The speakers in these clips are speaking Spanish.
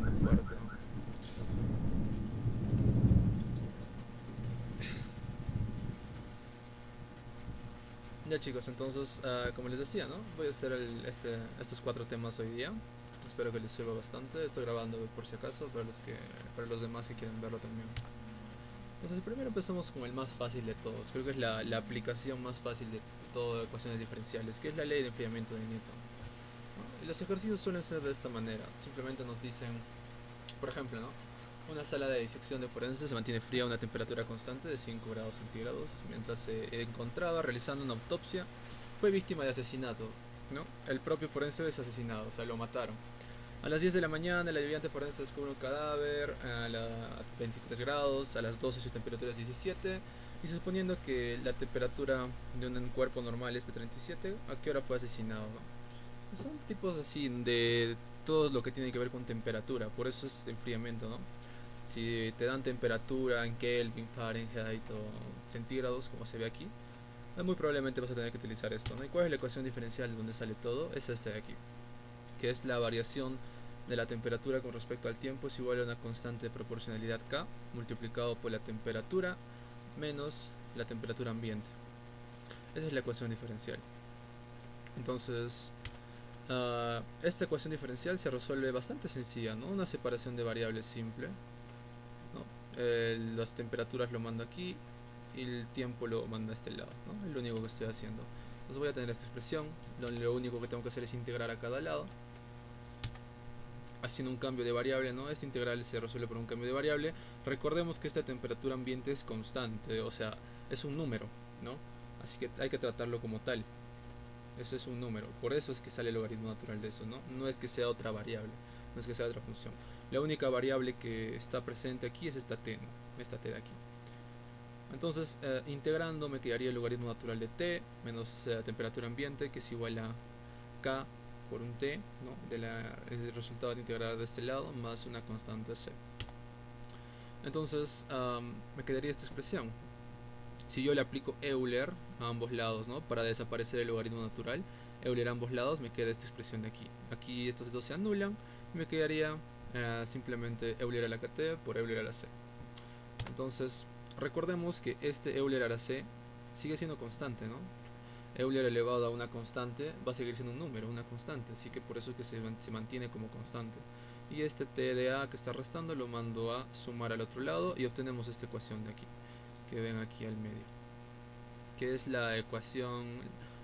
viendo fuerte. Ya chicos, entonces como les decía, ¿no? Voy a hacer estos 4 temas hoy día. Espero que les sirva bastante. Estoy grabando por si acaso para los demás que quieren verlo también. Entonces primero empezamos con el más fácil de todos. Creo que es la aplicación más fácil de todo de ecuaciones diferenciales, que es la ley de enfriamiento de Newton, ¿no? Y los ejercicios suelen ser de esta manera. Simplemente nos dicen, por ejemplo, ¿no? Una sala de disección de forense se mantiene fría a una temperatura constante de 5 grados centígrados mientras se encontraba realizando una autopsia. Fue víctima de asesinato, ¿no? El propio forense es asesinado, o sea, lo mataron. A las 10 de la mañana el ayudante forense descubre un cadáver a 23 grados, a las 12 su temperatura es 17 y suponiendo que la temperatura de un cuerpo normal es de 37, ¿a qué hora fue asesinado? ¿No? Son tipos así de todo lo que tiene que ver con temperatura, por eso es enfriamiento, ¿no? Si te dan temperatura en Kelvin, Fahrenheit o centígrados, como se ve aquí, muy probablemente vas a tener que utilizar esto, ¿no? ¿Y cuál es la ecuación diferencial de donde sale todo? Es este de aquí, que es la variación de la temperatura con respecto al tiempo es igual a una constante de proporcionalidad K multiplicado por la temperatura menos la temperatura ambiente. Esa es la ecuación diferencial. Entonces, esta ecuación diferencial se resuelve bastante sencilla, ¿no? Una separación de variables simple, ¿no? Las temperaturas lo mando aquí y el tiempo lo mando a este lado, ¿no? Es lo único que estoy haciendo. Entonces voy a tener esta expresión, lo único que tengo que hacer es integrar a cada lado haciendo un cambio de variable, ¿no? Este integral se resuelve por un cambio de variable. Recordemos que esta temperatura ambiente es constante, o sea, es un número, ¿no? Así que hay que tratarlo como tal. Eso es un número, por eso es que sale el logaritmo natural de eso, ¿no? No es que sea otra variable, no es que sea otra función. La única variable que está presente aquí es esta t, ¿no? Esta t de aquí. Entonces, integrando me quedaría el logaritmo natural de t menos temperatura ambiente, que es igual a k por un t, ¿no? El resultado de integrar de este lado más una constante c. Entonces, me quedaría esta expresión. Si yo le aplico Euler a ambos lados, ¿no? Para desaparecer el logaritmo natural, Euler a ambos lados, me queda esta expresión de aquí. Aquí estos dos se anulan y me quedaría simplemente Euler a la kt por Euler a la c. Entonces, recordemos que este Euler a la c sigue siendo constante, ¿no? Euler elevado a una constante va a seguir siendo un número, una constante, así que por eso es que se mantiene como constante. Y este t de a que está restando lo mando a sumar al otro lado y obtenemos esta ecuación de aquí, que ven aquí al medio, que es la ecuación,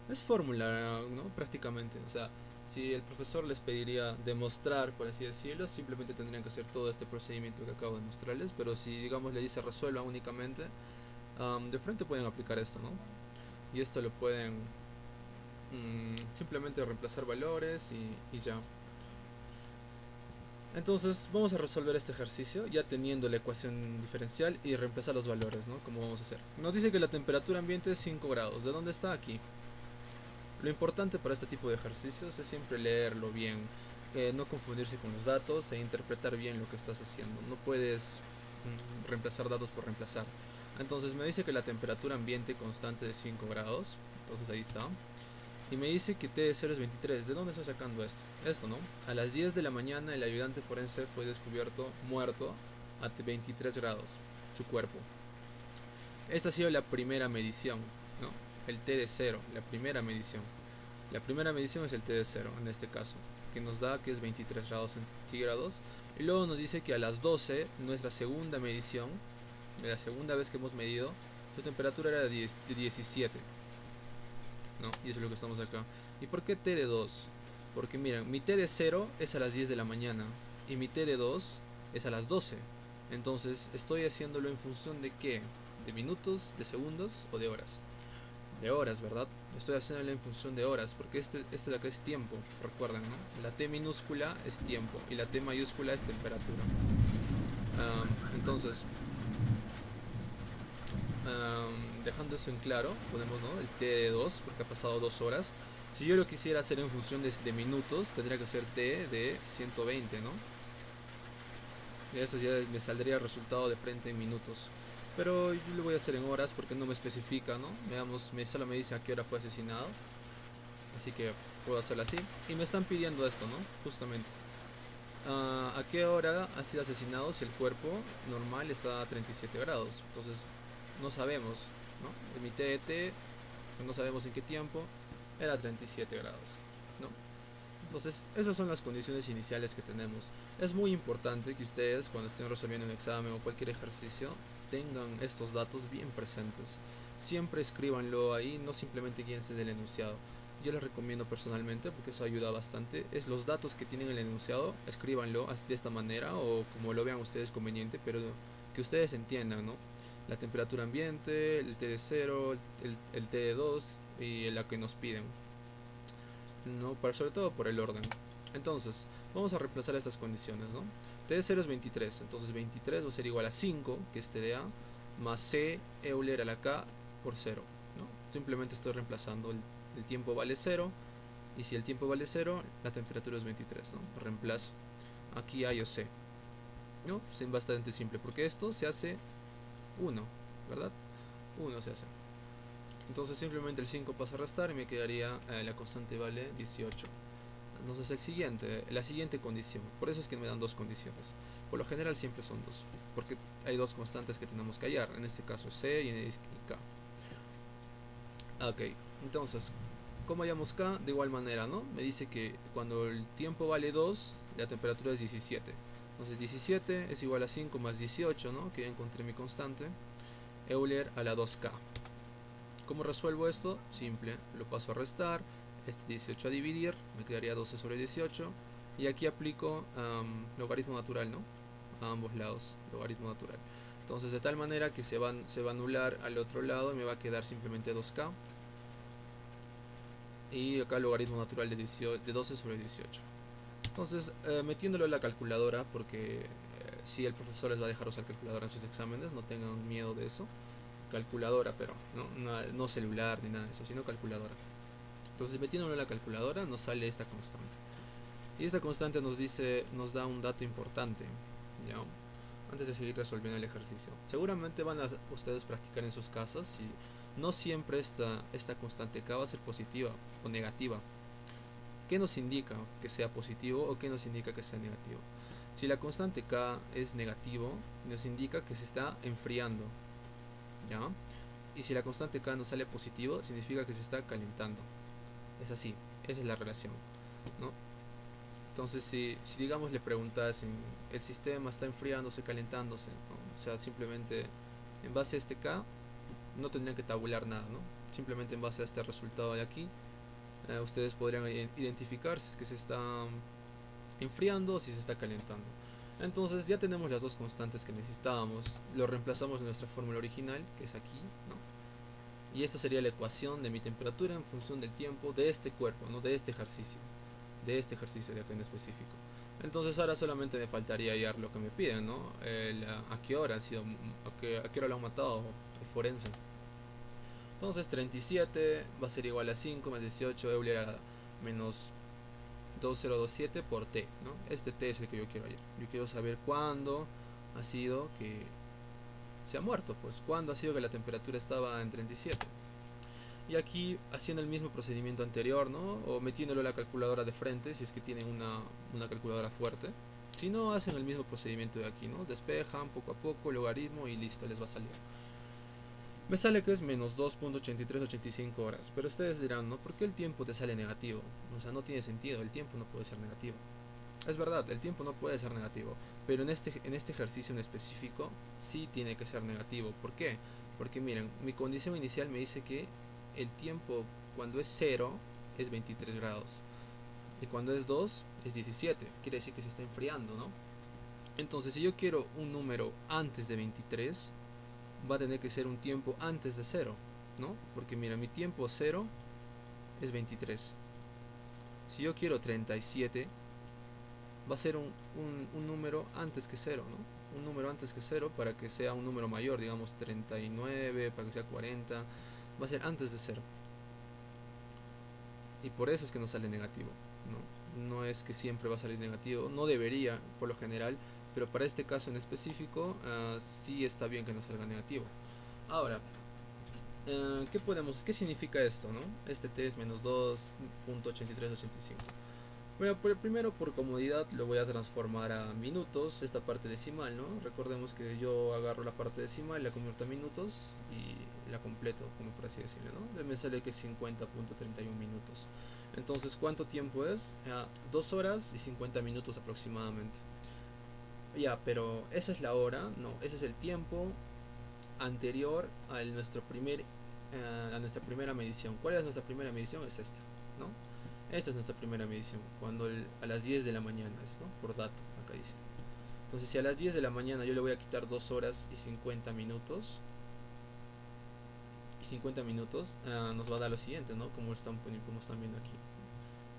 es fórmula, ¿no? Prácticamente, o sea, si el profesor les pediría demostrar, por así decirlo, simplemente tendrían que hacer todo este procedimiento que acabo de mostrarles, pero si digamos le dice resuelva únicamente, de frente pueden aplicar esto, ¿no? Y esto lo pueden simplemente reemplazar valores y ya. Entonces vamos a resolver este ejercicio ya teniendo la ecuación diferencial y reemplazar los valores, ¿no? Como vamos a hacer. Nos dice que la temperatura ambiente es 5 grados. ¿De dónde está? Aquí. Lo importante para este tipo de ejercicios es siempre leerlo bien, no confundirse con los datos e interpretar bien lo que estás haciendo. No puedes reemplazar datos por reemplazar. Entonces me dice que la temperatura ambiente constante de 5 grados. Entonces ahí está. Y me dice que T de 0 es 23. ¿De dónde estoy sacando esto? Esto, ¿no? A las 10 de la mañana el ayudante forense fue descubierto muerto a 23 grados, su cuerpo. Esta ha sido la primera medición, ¿no? El T de 0, la primera medición. La primera medición es el T de 0 en este caso, que nos da que es 23 grados centígrados. Y luego nos dice que a las 12, nuestra segunda medición, la segunda vez que hemos medido, su temperatura era de 17. ¿No? Y eso es lo que estamos acá. ¿Y por qué T de 2? Porque miren, mi T de 0 es a las 10 de la mañana y mi T de 2 es a las 12. Entonces estoy haciéndolo en función de qué? ¿De minutos, de segundos o de horas? De horas, ¿verdad? Estoy haciéndolo en función de horas porque este de acá es tiempo, recuerden, ¿no? La T minúscula es tiempo y la T mayúscula es temperatura. Entonces, dejando eso en claro, ponemos, ¿no? El T de 2 porque ha pasado 2 horas. Si yo lo quisiera hacer en función de minutos, tendría que hacer T de 120, ¿no? Y eso ya me saldría el resultado de frente en minutos. Pero yo lo voy a hacer en horas porque no me especifica, ¿no? Veamos, solo me dice a qué hora fue asesinado. Así que puedo hacerlo así. Y me están pidiendo esto, ¿no? Justamente. ¿A qué hora ha sido asesinado si el cuerpo normal está a 37 grados? Entonces no sabemos, ¿no? Mi TET no sabemos en qué tiempo era 37 grados, ¿no? Entonces esas son las condiciones iniciales que tenemos. Es muy importante que ustedes cuando estén resolviendo un examen o cualquier ejercicio tengan estos datos bien presentes. Siempre escríbanlo ahí, no simplemente guíense del enunciado. Yo les recomiendo personalmente, porque eso ayuda bastante, es los datos que tienen el enunciado, escríbanlo de esta manera o como lo vean ustedes conveniente, pero que ustedes entiendan, ¿no? La temperatura ambiente, el TD0, el TD2 y la que nos piden, ¿no? Sobre todo por el orden. Entonces, vamos a reemplazar estas condiciones, ¿no? TD0 es 23, entonces 23 va a ser igual a 5, que es TDA, más C Euler a la K por 0, ¿no? Simplemente estoy reemplazando el tiempo vale 0, y si el tiempo vale 0, la temperatura es 23, ¿no? Reemplazo. Aquí A o C, ¿no? Es bastante simple, porque esto se hace 1, ¿verdad? 1 se hace. Entonces simplemente el 5 pasa a restar y me quedaría la constante vale 18. Entonces la siguiente condición, por eso es que me dan dos condiciones. Por lo general siempre son dos, porque hay dos constantes que tenemos que hallar, en este caso C y K. Ok, entonces, ¿cómo hallamos K? De igual manera, ¿no? Me dice que cuando el tiempo vale 2, la temperatura es 17. Entonces 17 es igual a 5 más 18, ¿no? Que ya encontré mi constante. Euler a la 2K. ¿Cómo resuelvo esto? Simple, lo paso a restar, este 18 a dividir, me quedaría 12 sobre 18, y aquí aplico logaritmo natural, ¿no? A ambos lados, logaritmo natural. Entonces de tal manera que se va a anular al otro lado y me va a quedar simplemente 2K, y acá logaritmo natural de 12 sobre 18. Entonces metiéndolo en la calculadora, porque si el profesor les va a dejar usar calculadora en sus exámenes, no tengan miedo de eso. Calculadora, pero no celular ni nada de eso, sino calculadora. Entonces metiéndolo en la calculadora nos sale esta constante. Y esta constante nos da un dato importante, ¿ya? Antes de seguir resolviendo el ejercicio. Seguramente van a ustedes practicar en sus casas y no siempre esta constante K va a ser positiva o negativa. ¿Qué nos indica que sea positivo o qué nos indica que sea negativo? Si la constante K es negativo, nos indica que se está enfriando, ¿ya? Y si la constante K nos sale positivo, significa que se está calentando. Es así, esa es la relación, ¿no? Entonces, si digamos le preguntasen, el sistema está enfriándose, calentándose, ¿no? O sea, simplemente en base a este K, no tendrían que tabular nada, ¿no? Simplemente en base a este resultado de aquí, ustedes podrían identificar si es que se está enfriando o si se está calentando. Entonces ya tenemos las dos constantes que necesitábamos, lo reemplazamos en nuestra fórmula original, que es aquí, ¿no? Y esta sería la ecuación de mi temperatura en función del tiempo de este cuerpo, ¿no? De este ejercicio de acá en específico. Entonces ahora solamente me faltaría hallar lo que me piden, ¿no? A qué hora ha sido, a qué hora lo han matado el forense. Entonces 37 va a ser igual a 5 más 18 Euler a menos 2027 por T, ¿no? Este T es el que yo quiero hallar. Yo quiero saber cuándo ha sido que se ha muerto, pues cuándo ha sido que la temperatura estaba en 37. Y aquí haciendo el mismo procedimiento anterior, ¿no? O metiéndolo en la calculadora de frente, si es que tienen una calculadora fuerte. Si no, hacen el mismo procedimiento de aquí, ¿no? Despejan poco a poco, logaritmo y listo, les va a salir. Me sale que es menos 2.8385 horas. Pero ustedes dirán, ¿no? ¿Por qué el tiempo te sale negativo? O sea, no tiene sentido, el tiempo no puede ser negativo. Es verdad, el tiempo no puede ser negativo, pero en este ejercicio en específico sí tiene que ser negativo. ¿Por qué? Porque miren, mi condición inicial me dice que el tiempo cuando es 0 es 23 grados y cuando es 2 es 17, quiere decir que se está enfriando, ¿no? Entonces si yo quiero un número antes de 23, va a tener que ser un tiempo antes de 0, ¿no? Porque mira, mi tiempo 0 es 23. Si yo quiero 37, va a ser un número antes que 0, ¿no? Un número antes que 0 para que sea un número mayor, digamos 39, para que sea 40, va a ser antes de 0. Y por eso es que nos sale negativo, ¿no? No es que siempre va a salir negativo, no debería por lo general, pero para este caso en específico sí está bien que nos salga negativo. Ahora, ¿qué significa esto, no? Este T es menos 2.8385. Bueno, primero por comodidad lo voy a transformar a minutos, esta parte decimal, ¿no? Recordemos que yo agarro la parte decimal, la convierto a minutos y la completo, como por así decirlo, ¿no? Me sale que es 50.31 minutos. Entonces, ¿cuánto tiempo es? 2 horas y 50 minutos aproximadamente. Ya, pero ¿esa es la hora? No, ese es el tiempo anterior a nuestra primera medición. ¿Cuál es nuestra primera medición? Es esta, ¿no? Esta es nuestra primera medición, cuando a las 10 de la mañana es, ¿no? Por dato, acá dice. Entonces, si a las 10 de la mañana yo le voy a quitar 2 horas y 50 minutos, nos va a dar lo siguiente, ¿no? Como están viendo aquí.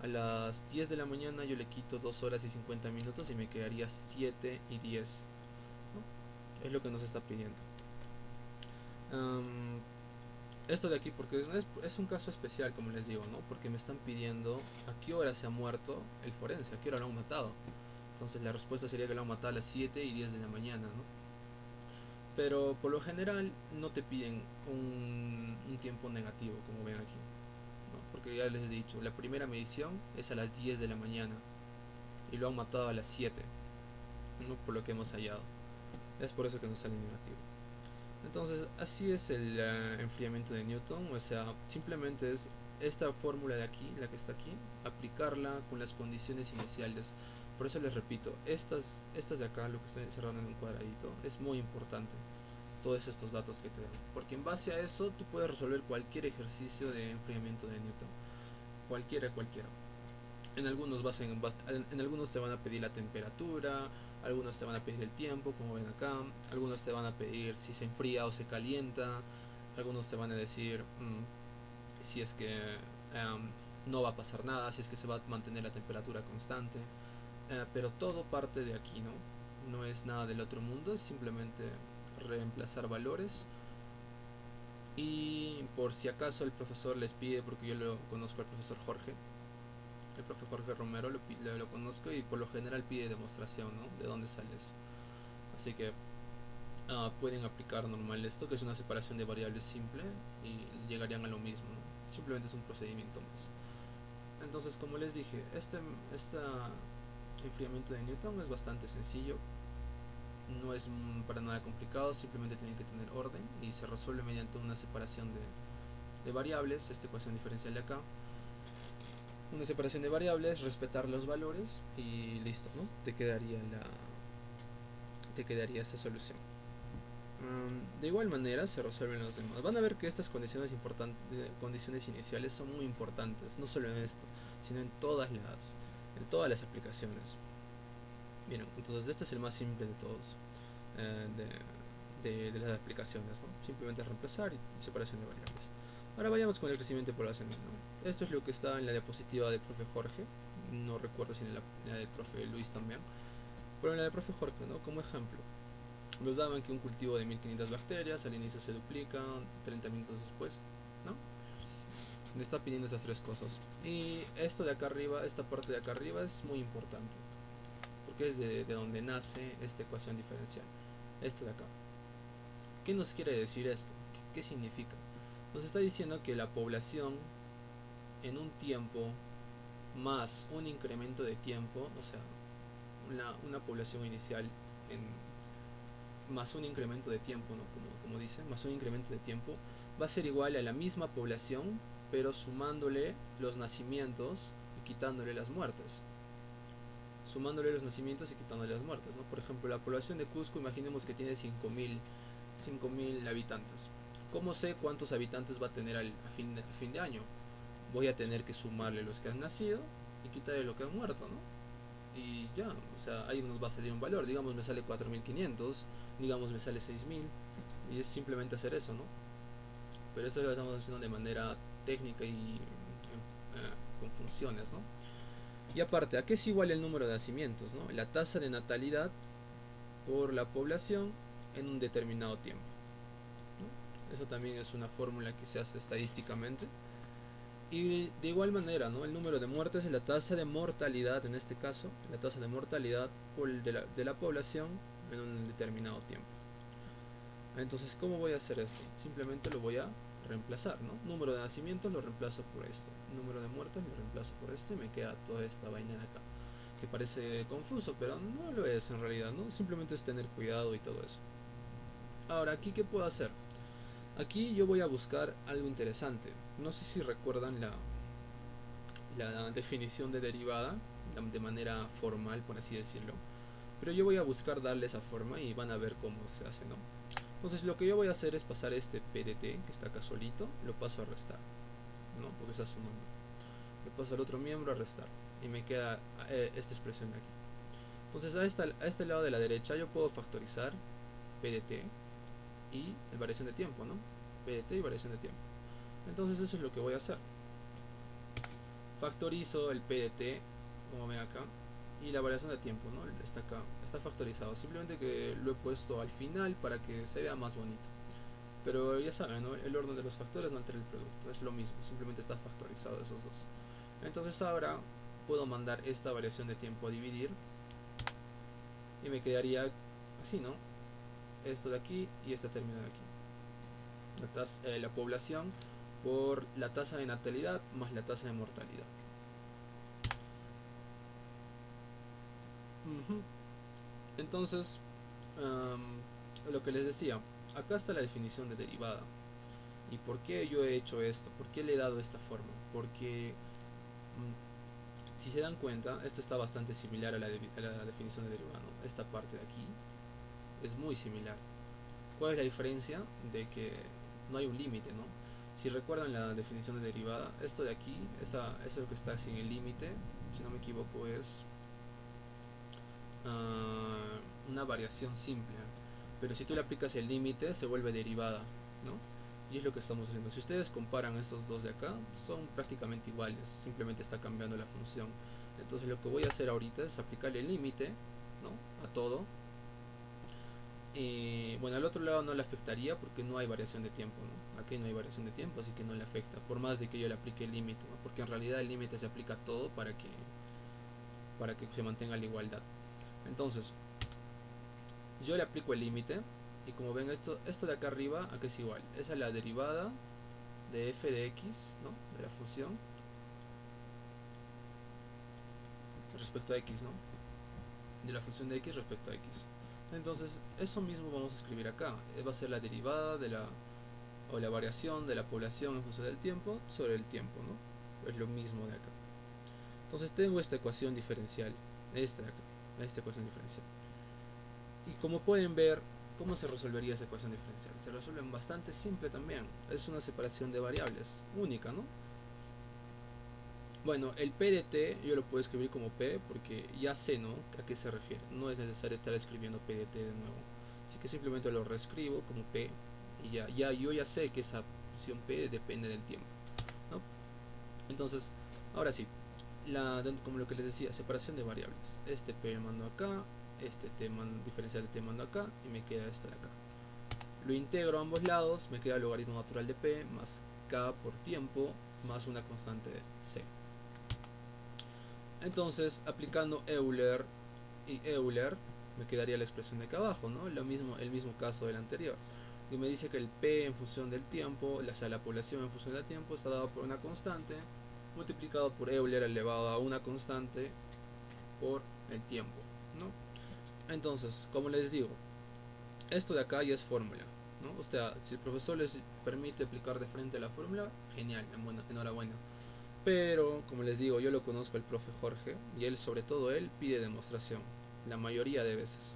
A las 10 de la mañana yo le quito 2 horas y 50 minutos y me quedaría 7 y 10, ¿no? Es lo que nos está pidiendo. Esto de aquí porque es un caso especial, como les digo, ¿no? Porque me están pidiendo a qué hora se ha muerto el forense, a qué hora lo han matado. Entonces la respuesta sería que lo han matado a las 7 y 10 de la mañana, ¿no? Pero por lo general no te piden un tiempo negativo, como ven aquí, ¿no? Porque ya les he dicho, la primera medición es a las 10 de la mañana y lo han matado a las 7, ¿no? Por lo que hemos hallado. Es por eso que nos sale negativo. Entonces, así es el enfriamiento de Newton, o sea, simplemente es esta fórmula de aquí, la que está aquí, aplicarla con las condiciones iniciales. Por eso les repito, estas de acá, lo que estoy encerrando en un cuadradito, es muy importante, todos estos datos que te dan, porque en base a eso tú puedes resolver cualquier ejercicio de enfriamiento de Newton, cualquiera. En algunos te van a pedir la temperatura, algunos te van a pedir el tiempo, como ven acá, algunos te van a pedir si se enfría o se calienta, algunos te van a decir si es que no va a pasar nada, si es que se va a mantener la temperatura constante, pero todo parte de aquí, ¿no? No es nada del otro mundo, es simplemente reemplazar valores. Y por si acaso el profesor les pide, porque yo lo conozco al profesor Jorge, el profe Jorge Romero lo conozco y por lo general pide demostración, ¿no? De dónde sale eso. Así que pueden aplicar normal esto, que es una separación de variables simple, y llegarían a lo mismo, ¿no? Simplemente es un procedimiento más. Entonces, como les dije, este enfriamiento de Newton es bastante sencillo, no es para nada complicado, simplemente tienen que tener orden y se resuelve mediante una separación de variables, esta ecuación diferencial de acá. Una separación de variables, respetar los valores y listo, ¿no? Te quedaría esa solución. De igual manera se resuelven los demás. Van a ver que estas condiciones iniciales son muy importantes, no solo en esto, sino en todas las aplicaciones. Bien, entonces este es el más simple de todos, de las aplicaciones, ¿no? Simplemente reemplazar y separación de variables. Ahora vayamos con el crecimiento poblacional, ¿no? Esto es lo que está en la diapositiva del profe Jorge, no recuerdo si en la del profe Luis también, pero en la del profe Jorge, ¿no? Como ejemplo, nos daban que un cultivo de 1500 bacterias al inicio se duplica 30 minutos después, ¿no? Me está pidiendo esas tres cosas. Y esto de acá arriba, esta parte de acá arriba es muy importante, porque es de donde nace esta ecuación diferencial. Esto de acá. ¿Qué nos quiere decir esto? ¿Qué significa? Nos está diciendo que la población en un tiempo más un incremento de tiempo, o sea, una población inicial más un incremento de tiempo, ¿no? Como dice, más un incremento de tiempo, va a ser igual a la misma población, pero sumándole los nacimientos y quitándole las muertes. Sumándole los nacimientos y quitándole las muertes, ¿no? Por ejemplo, la población de Cusco, imaginemos que tiene 5.000 habitantes. ¿Cómo sé cuántos habitantes va a tener a fin de año? Voy a tener que sumarle los que han nacido y quitarle lo que han muerto, ¿no? Y ya, o sea, ahí nos va a salir un valor. Digamos me sale 4.500, digamos me sale 6.000, y es simplemente hacer eso, ¿no? Pero eso lo estamos haciendo de manera técnica y con funciones, ¿no? Y aparte, ¿a qué es igual el número de nacimientos, ¿no? La tasa de natalidad por la población en un determinado tiempo, ¿no? Eso también es una fórmula que se hace estadísticamente. Y de igual manera, ¿no? El número de muertes es la tasa de mortalidad, en este caso, la tasa de mortalidad de la población en un determinado tiempo. Entonces, ¿cómo voy a hacer esto? Simplemente lo voy a reemplazar, ¿no? Número de nacimientos lo reemplazo por esto, número de muertes lo reemplazo por esto y me queda toda esta vaina de acá, que parece confuso, pero no lo es en realidad, ¿no? Simplemente es tener cuidado y todo eso. Ahora, ¿aquí qué puedo hacer? Aquí yo voy a buscar algo interesante. No sé si recuerdan la definición de derivada de manera formal, por así decirlo. Pero yo voy a buscar darle esa forma y van a ver cómo se hace, ¿no? Entonces lo que yo voy a hacer es pasar este PDT, que está acá solito, lo paso a restar, ¿no? Porque está sumando. Le paso al otro miembro a restar. Y me queda esta expresión de aquí. Entonces a este lado de la derecha yo puedo factorizar PDT y la variación de tiempo, ¿no? PDT y variación de tiempo. Entonces eso es lo que voy a hacer. Factorizo el PDT, como ven acá, y la variación de tiempo, ¿no? Está acá, está factorizado. Simplemente que lo he puesto al final para que se vea más bonito. Pero ya saben, ¿no? El orden de los factores no altera el producto, es lo mismo, simplemente está factorizado esos dos. Entonces ahora puedo mandar esta variación de tiempo a dividir y me quedaría así, ¿no? Esto de aquí y este término de aquí. La población por la tasa de natalidad más la tasa de mortalidad. Entonces, lo que les decía, acá está la definición de derivada. ¿Y por qué yo he hecho esto? ¿Por qué le he dado esta forma? Porque si se dan cuenta, esto está bastante similar a la definición de derivada, ¿no? Esta parte de aquí es muy similar. ¿Cuál es la diferencia? De que no hay un límite, ¿no? Si recuerdan la definición de derivada, esto de aquí, eso que está sin el límite, si no me equivoco, es una variación simple. Pero si tú le aplicas el límite, se vuelve derivada, ¿no? Y es lo que estamos haciendo. Si ustedes comparan estos dos de acá, son prácticamente iguales, simplemente está cambiando la función. Entonces lo que voy a hacer ahorita es aplicarle el límite, ¿no? A todo. Bueno, al otro lado no le afectaría porque no hay variación de tiempo, ¿no? Aquí no hay variación de tiempo, así que no le afecta, por más de que yo le aplique el límite, ¿no? Porque en realidad el límite se aplica a todo para que se mantenga la igualdad. Entonces, yo le aplico el límite y como ven esto de acá arriba, aquí es igual. Esa es la derivada de f de x, ¿no? De la función respecto a x, ¿no? De la función de x respecto a x. Entonces, eso mismo vamos a escribir acá. Va a ser la derivada de la variación de la población en función del tiempo sobre el tiempo, ¿no? Es lo mismo de acá. Entonces tengo esta ecuación diferencial, esta de acá, esta ecuación diferencial. Y como pueden ver, ¿cómo se resolvería esa ecuación diferencial? Se resuelve bastante simple también. Es una separación de variables, única, ¿no? Bueno, el P de T yo lo puedo escribir como P porque ya sé, ¿no? A qué se refiere. No es necesario estar escribiendo P de T de nuevo. Así que simplemente lo reescribo como P y yo ya sé que esa función P depende del tiempo, ¿no? Entonces, ahora sí, como lo que les decía, separación de variables. Este P lo mando acá, este diferencial de T mando acá y me queda esto de acá. Lo integro a ambos lados, me queda el logaritmo natural de P más K por tiempo más una constante de C. Entonces, aplicando Euler y Euler, me quedaría la expresión de acá abajo, ¿no? El mismo caso del anterior. Y me dice que el P en función del tiempo, o sea, la población en función del tiempo, está dado por una constante multiplicado por Euler elevado a una constante por el tiempo, ¿no? Entonces, como les digo, esto de acá ya es fórmula, ¿no? O sea, si el profesor les permite aplicar de frente la fórmula, genial, enhorabuena. Pero, como les digo, yo lo conozco al profe Jorge y él, sobre todo él, pide demostración. La mayoría de veces.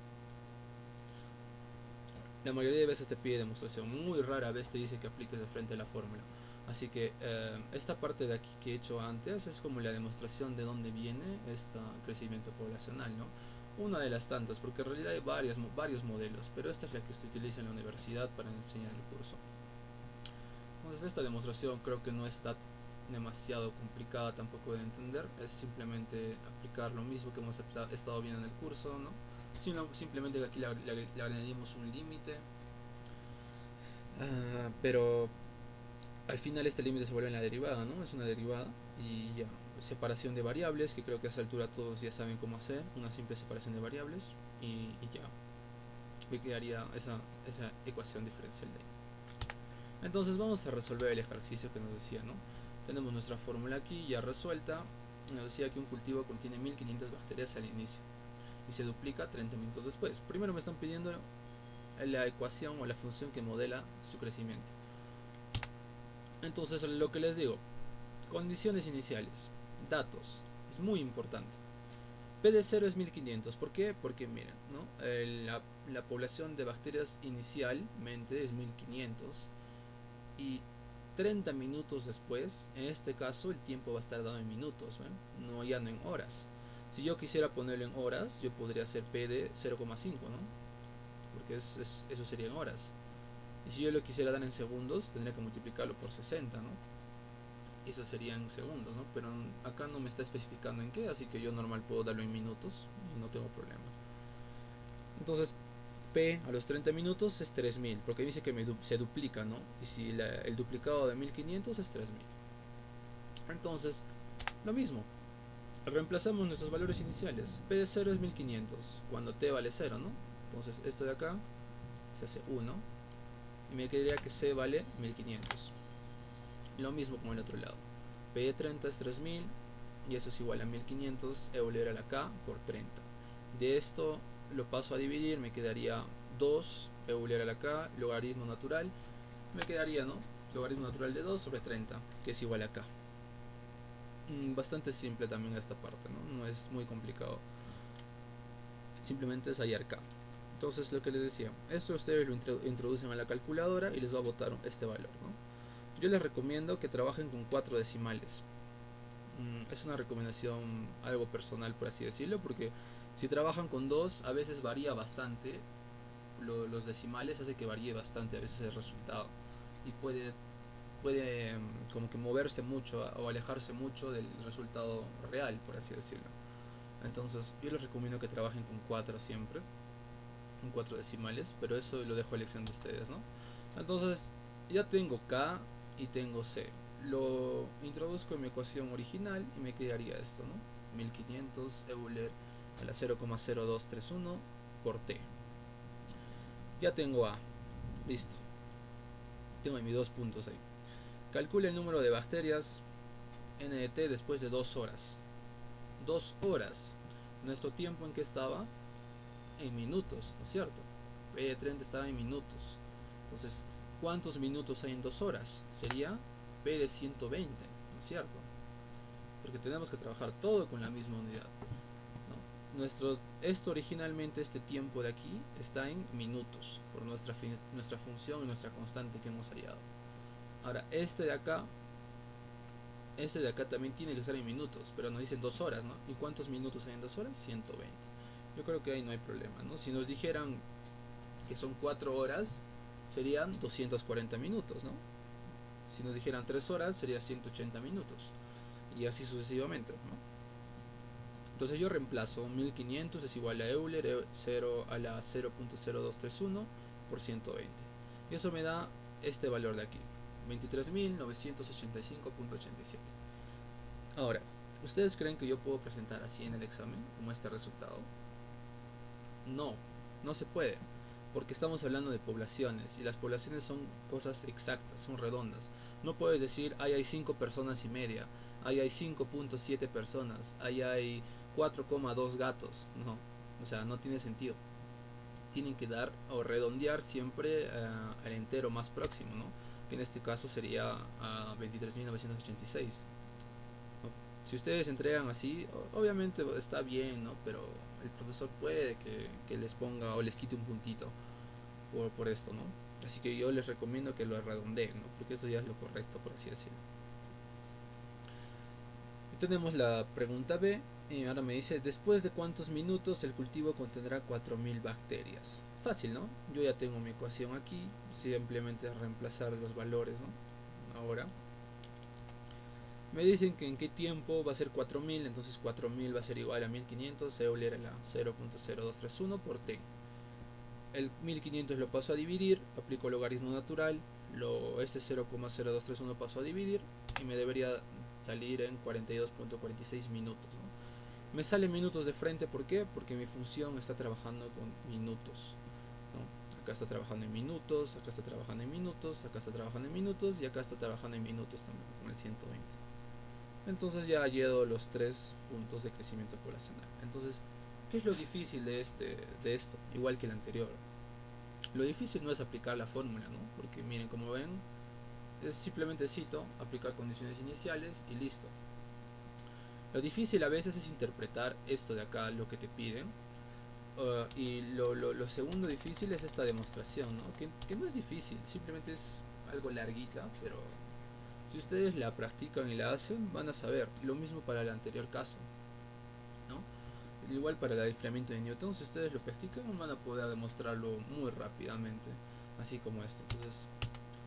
La mayoría de veces te pide demostración. Muy rara vez te dice que apliques de frente la fórmula. Así que esta parte de aquí que he hecho antes es como la demostración de dónde viene este crecimiento poblacional, ¿no? Una de las tantas, porque en realidad hay varios modelos, pero esta es la que se utiliza en la universidad para enseñar el curso. Entonces esta demostración creo que no está demasiado complicada tampoco de entender, es simplemente aplicar lo mismo que hemos estado viendo en el curso, ¿no? Sino simplemente que aquí le añadimos un límite, pero al final este límite se vuelve en la derivada, ¿no? Es una derivada y ya, separación de variables, que creo que a esa altura todos ya saben cómo hacer, una simple separación de variables y ya, me quedaría esa ecuación diferencial de ahí. Entonces vamos a resolver el ejercicio que nos decía, ¿no? Tenemos nuestra fórmula aquí ya resuelta. Nos decía que un cultivo contiene 1500 bacterias al inicio y se duplica 30 minutos después. Primero me están pidiendo la ecuación o la función que modela su crecimiento. Entonces lo que les digo, condiciones iniciales, datos, es muy importante. P de 0 es 1500, ¿por qué? Porque miren, ¿no? La población de bacterias inicialmente es 1500 y 30 minutos después, en este caso el tiempo va a estar dado en minutos, ¿ven? No, ya no en horas. Si yo quisiera ponerlo en horas, yo podría hacer P de 0,5, ¿no? Porque eso sería en horas. Y si yo lo quisiera dar en segundos, tendría que multiplicarlo por 60, ¿no? Eso sería en segundos, ¿no? Pero acá no me está especificando en qué, así que yo normal puedo darlo en minutos y no tengo problema. Entonces, P a los 30 minutos es 3000, porque dice que se duplica, ¿no? Y si el duplicado de 1500 es 3000. Entonces, lo mismo. Reemplazamos nuestros valores iniciales. P de 0 es 1500, cuando T vale 0, ¿no? Entonces, esto de acá se hace 1 y me quedaría que C vale 1500. Lo mismo con el otro lado. P de 30 es 3000 y eso es igual a 1500 Euler a la K por 30. De esto lo paso a dividir, me quedaría 2 Euler a la K, logaritmo natural, me quedaría, ¿no? Logaritmo natural de 2 sobre 30, que es igual a K. Bastante simple también esta parte, ¿no? No es muy complicado. Simplemente es hallar K. Entonces lo que les decía, esto ustedes lo introducen a la calculadora y les va a botar este valor, ¿no? Yo les recomiendo que trabajen con 4 decimales. Es una recomendación algo personal, por así decirlo, porque si trabajan con 2 a veces varía bastante. Los decimales hace que varíe bastante a veces el resultado y puede como que moverse mucho o alejarse mucho del resultado real, por así decirlo. Entonces yo les recomiendo que trabajen con 4 siempre, con 4 decimales, pero eso lo dejo a elección de ustedes, ¿no? Entonces ya tengo K y tengo C. Lo introduzco en mi ecuación original y me quedaría esto, ¿no? 1500 Euler a la 0,0231 por T. Ya tengo A, listo. Tengo mis 2 puntos ahí. Calcula el número de bacterias N de T después de 2 horas. 2 horas. Nuestro tiempo en que estaba en minutos, ¿no es cierto? P de 30 estaba en minutos. Entonces, ¿cuántos minutos hay en 2 horas? Sería P de 120, ¿no es cierto? Porque tenemos que trabajar todo con la misma unidad, ¿no? Esto originalmente, este tiempo de aquí, está en minutos, por nuestra función y nuestra constante que hemos hallado. Ahora, este de acá también tiene que estar en minutos, pero nos dicen 2 horas, ¿no? ¿Y cuántos minutos hay en 2 horas? 120. Yo creo que ahí no hay problema, ¿no? Si nos dijeran que son 4 horas, serían 240 minutos, ¿no? Si nos dijeran 3 horas, sería 180 minutos. Y así sucesivamente, ¿no? Entonces yo reemplazo 1500 es igual a Euler 0 a la 0.0231 por 120. Y eso me da este valor de aquí, 23.985.87. Ahora, ¿ustedes creen que yo puedo presentar así en el examen, como este resultado? No, no se puede, porque estamos hablando de poblaciones y las poblaciones son cosas exactas, son redondas. No puedes decir, ahí hay 5 personas y media, ahí hay 5.7 personas, ahí hay 4,2 gatos. No, o sea, no tiene sentido. Tienen que dar o redondear siempre al entero más próximo, ¿no? Que en este caso sería a 23.986. ¿No? Si ustedes entregan así, obviamente está bien, ¿no? Pero el profesor puede que les ponga o les quite un puntito por esto, ¿no? Así que yo les recomiendo que lo redondeen, ¿no? Porque eso ya es lo correcto, por así decirlo. Y tenemos la pregunta B. Y ahora me dice, ¿después de cuántos minutos el cultivo contendrá 4000 bacterias? Fácil, ¿no? Yo ya tengo mi ecuación aquí, simplemente reemplazar los valores, ¿no? Ahora me dicen que en qué tiempo va a ser 4000, entonces 4000 va a ser igual a 1500 Euler a la 0.0231 por T. El 1500 lo paso a dividir, aplico logaritmo natural, este 0,0231 paso a dividir y me debería salir en 42.46 minutos, ¿no? Me sale minutos de frente, ¿por qué? Porque mi función está trabajando con minutos, ¿no? acá está trabajando en minutos, acá está trabajando en minutos, acá está trabajando en minutos y acá está trabajando en minutos también con el 120. Entonces ya llevo los 3 puntos de crecimiento poblacional. Entonces, ¿qué es lo difícil de esto? Igual que el anterior. Lo difícil no es aplicar la fórmula, ¿no? Porque miren, como ven, es simplemente cito, aplicar condiciones iniciales y listo. Lo difícil a veces es interpretar esto de acá, lo que te piden. Y lo segundo difícil es esta demostración, ¿no? Que no es difícil, simplemente es algo larguita, pero si ustedes la practican y la hacen, van a saber. Lo mismo para el anterior caso, ¿no? Igual para el enfriamiento de Newton, si ustedes lo practican, van a poder demostrarlo muy rápidamente, así como este. Entonces,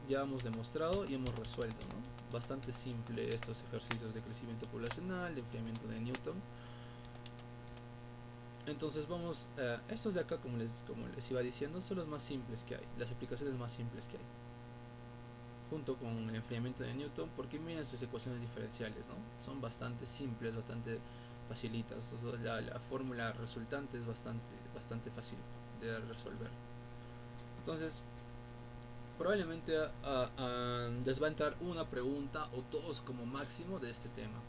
ya hemos demostrado y hemos resuelto, ¿no? Bastante simple estos ejercicios de crecimiento poblacional, de enfriamiento de Newton. Entonces vamos, estos de acá, como les iba diciendo, son los más simples que hay, las aplicaciones más simples que hay, junto con el enfriamiento de Newton, porque miren sus ecuaciones diferenciales, ¿no? Son bastante simples, bastante facilitas. O sea, la fórmula resultante es bastante fácil de resolver. Entonces, probablemente les va a entrar una pregunta o dos como máximo de este tema.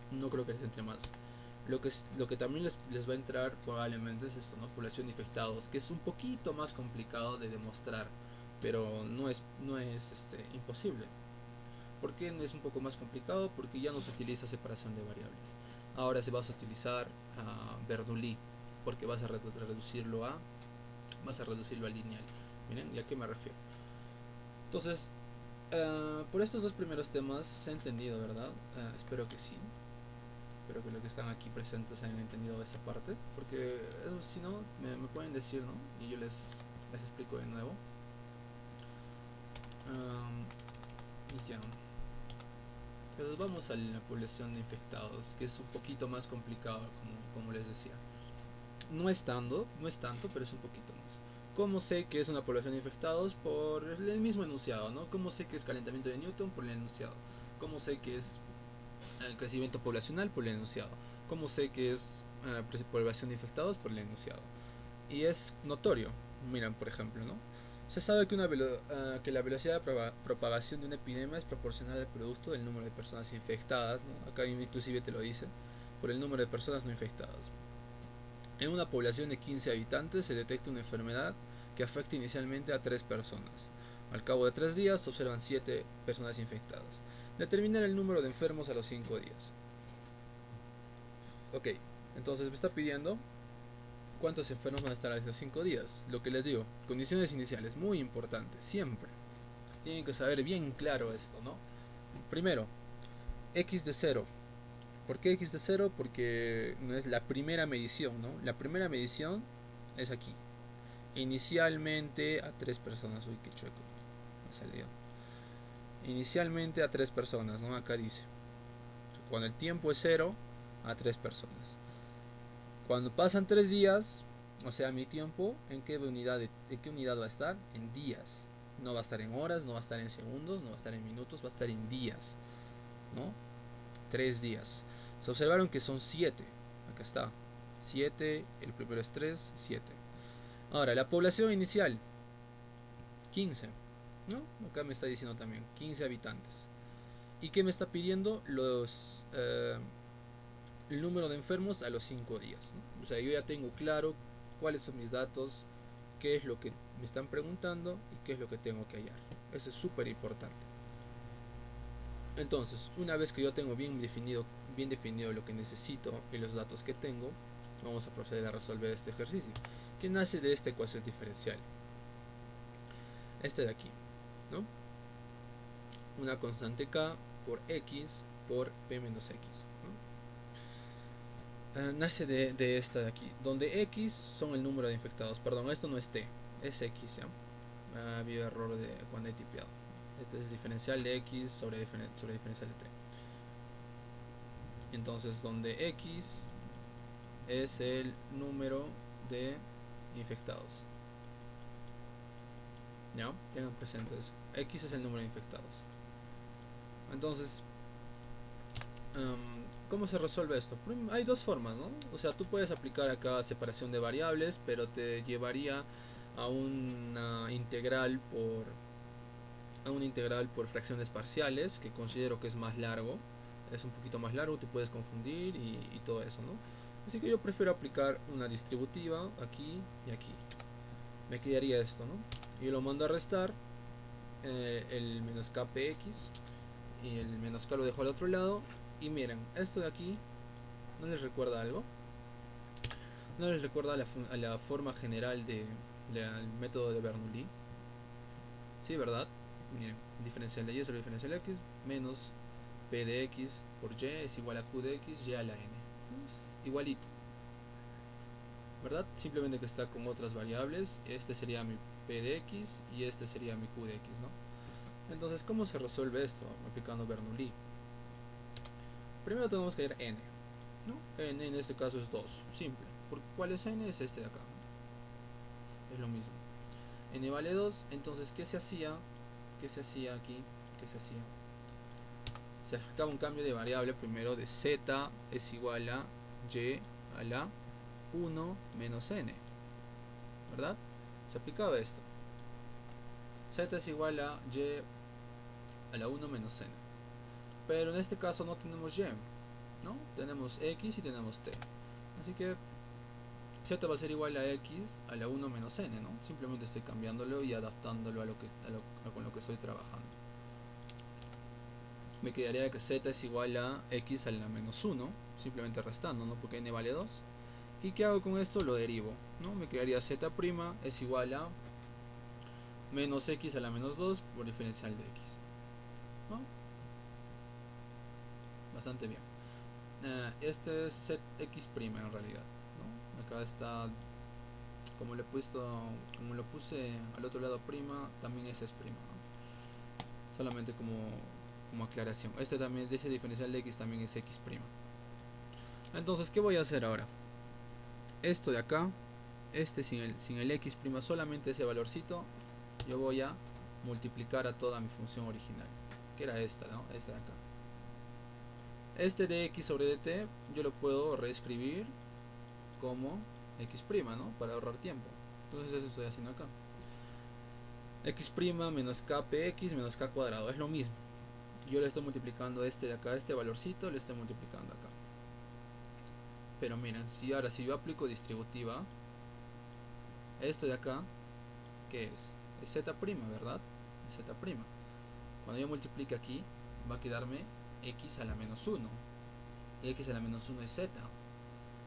No creo que les entre más. Lo que también les va a entrar probablemente es esto, ¿no? Población de infectados, que es un poquito más complicado de demostrar, pero no es imposible. ¿Por qué no es un poco más complicado? Porque ya no se utiliza separación de variables. Ahora se vas a utilizar Bernoulli, porque vas a reducirlo a lineal. Miren, ¿y a qué me refiero? Entonces, por estos dos primeros temas se ha entendido, ¿verdad? Espero que sí. Espero que los que están aquí presentes hayan entendido esa parte, porque si no, me pueden decir, ¿no? Y yo les explico de nuevo. Y ya. Entonces vamos a la población de infectados, que es un poquito más complicado, como les decía. No es tanto, pero es un poquito más. ¿Cómo sé que es una población de infectados? Por el mismo enunciado, ¿no? ¿Cómo sé que es calentamiento de Newton? Por el enunciado. ¿Cómo sé que es el crecimiento poblacional? Por el enunciado. ¿Cómo sé que es población de infectados? Por el enunciado. Y es notorio. Miran, por ejemplo, ¿no? Se sabe que, que la velocidad de propagación de una epidemia es proporcional al producto del número de personas infectadas, ¿no? Acá inclusive te lo dice, por el número de personas no infectadas. En una población de 15 habitantes se detecta una enfermedad que afecta inicialmente a 3 personas. Al cabo de 3 días se observan 7 personas infectadas. Determinar el número de enfermos a los 5 días. Ok, entonces me está pidiendo cuántos enfermos van a estar a esos 5 días. Lo que les digo, condiciones iniciales, muy importante, siempre. Tienen que saber bien claro esto, ¿no? Primero, x de 0. ¿Por qué x de 0? Porque no es la primera medición, ¿no? La primera medición es aquí. Inicialmente a 3 personas. Uy, qué chueco. Me ha salido. Inicialmente a 3 personas, ¿no? Acá dice. Cuando el tiempo es 0, a 3 personas. Cuando pasan 3 días, o sea, mi tiempo, ¿en qué unidad va a estar? En días. No va a estar en horas, no va a estar en segundos, no va a estar en minutos, va a estar en días, ¿no? 3 días. Se observaron que son 7. Acá está. 7, el primero es 3, 7. Ahora, la población inicial, 15. ¿No? Acá me está diciendo también 15 habitantes. ¿Y qué me está pidiendo? El número de enfermos a los 5 días, ¿no? O sea, yo ya tengo claro cuáles son mis datos, qué es lo que me están preguntando y qué es lo que tengo que hallar. Eso es súper importante. Entonces, una vez que yo tengo bien definido lo que necesito y los datos que tengo, vamos a proceder a resolver este ejercicio, que nace de esta ecuación diferencial. Este de aquí, ¿no? Una constante k por x por p menos x, ¿no? Nace de esta de aquí, donde x son el número de infectados. Perdón, esto no es t, es x, ¿ya? Ha habido error de cuando he tipeado. Este es diferencial de x sobre diferencial de t. Entonces, donde x es el número de infectados. ¿Ya? Tengan presente eso. X es el número de infectados. Entonces, ¿cómo se resuelve esto? Hay dos formas, ¿no? O sea, tú puedes aplicar acá separación de variables, pero te llevaría a una integral por fracciones parciales, que considero que es más largo, es un poquito más largo, te puedes confundir y todo eso, ¿no? Así que yo prefiero aplicar una distributiva aquí y aquí. Me quedaría esto, ¿no? Y lo mando a restar, el menos kpx, y el menos k lo dejo al otro lado. Y miren, esto de aquí, ¿no les recuerda algo? ¿No les recuerda a la forma general del método de Bernoulli? Sí, ¿verdad? Miren, diferencial de y sobre diferencial de x menos p de x por y es igual a q de x y a la n. Es igualito, ¿verdad? Simplemente que está con otras variables. Este sería mi p de x y este sería mi q de x, ¿no? Entonces, ¿cómo se resuelve esto aplicando Bernoulli? Primero tenemos que ir n, ¿no? N en este caso es 2, simple. ¿Cuál es n? Es este de acá, ¿no? Es lo mismo. N vale 2, entonces ¿qué se hacía? ¿Qué se hacía aquí? ¿Qué se hacía? Se aplicaba un cambio de variable primero de z es igual a y a la 1 menos n, ¿verdad? Se aplicaba esto. Z es igual a y a la 1 menos n. Pero en este caso no tenemos y, ¿no? Tenemos x y tenemos t. Así que z va a ser igual a x a la 1 menos n, ¿no? Simplemente estoy cambiándolo y adaptándolo con lo que estoy trabajando. Me quedaría que z es igual a x a la menos 1, simplemente restando, ¿no? Porque n vale 2. ¿Y qué hago con esto? Lo derivo, ¿no? Me quedaría z' es igual a menos x a la menos 2 por diferencial de x, ¿no? Bastante bien. Este es x' en realidad, ¿no? Acá está, como lo puse al otro lado prima, también ese es prima, ¿no? Solamente como aclaración. Este también, de ese diferencial de x también es x'. Entonces, ¿qué voy a hacer ahora? Esto de acá, sin el x', solamente ese valorcito, yo voy a multiplicar a toda mi función original, que era esta, ¿no? Esta de acá. Este de x sobre dt yo lo puedo reescribir como x', ¿no? Para ahorrar tiempo. Entonces eso estoy haciendo acá. X' menos kpx menos k cuadrado, es lo mismo. Yo le estoy multiplicando este de acá, este valorcito, le estoy multiplicando acá. Pero miren, si yo aplico distributiva, esto de acá, ¿qué es? Es z', ¿verdad? Es z'. Cuando yo multiplique aquí, va a quedarme x a la menos 1. Y x a la menos 1 es z.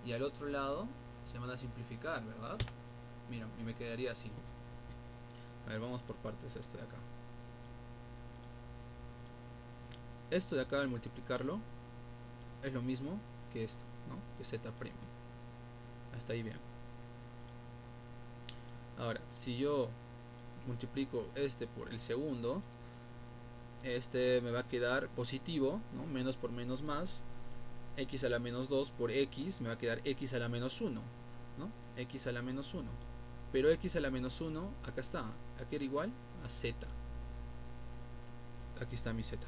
Y al otro lado se van a simplificar, ¿verdad? Mira, y me quedaría así. A ver, vamos por partes esto de acá. Esto de acá al multiplicarlo es lo mismo que esto, ¿no? Que z'. Hasta ahí bien. Ahora, si yo multiplico este por el segundo, este me va a quedar positivo, ¿no? Menos por menos más. X a la menos 2 por x me va a quedar x a la menos 1, ¿no? X a la menos 1. Pero x a la menos 1, acá está. Aquí era igual a z. Aquí está mi z.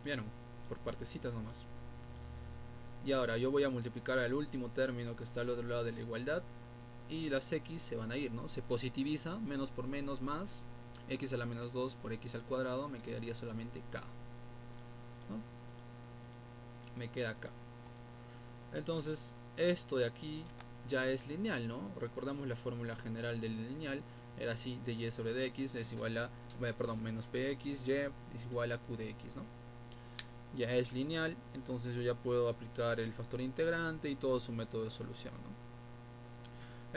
¿Vieron? Por partecitas nomás. Y ahora yo voy a multiplicar al último término que está al otro lado de la igualdad. Y las x se van a ir, ¿no? Se positiviza, menos por menos más. X a la menos 2 por x al cuadrado me quedaría solamente k, ¿no? Me queda k. Entonces esto de aquí ya es lineal, ¿no? Recordamos la fórmula general del lineal. Era así, de y sobre dx es igual a, menos px, y es igual a q de x, ¿no? Ya es lineal, entonces yo ya puedo aplicar el factor integrante y todo su método de solución, ¿no?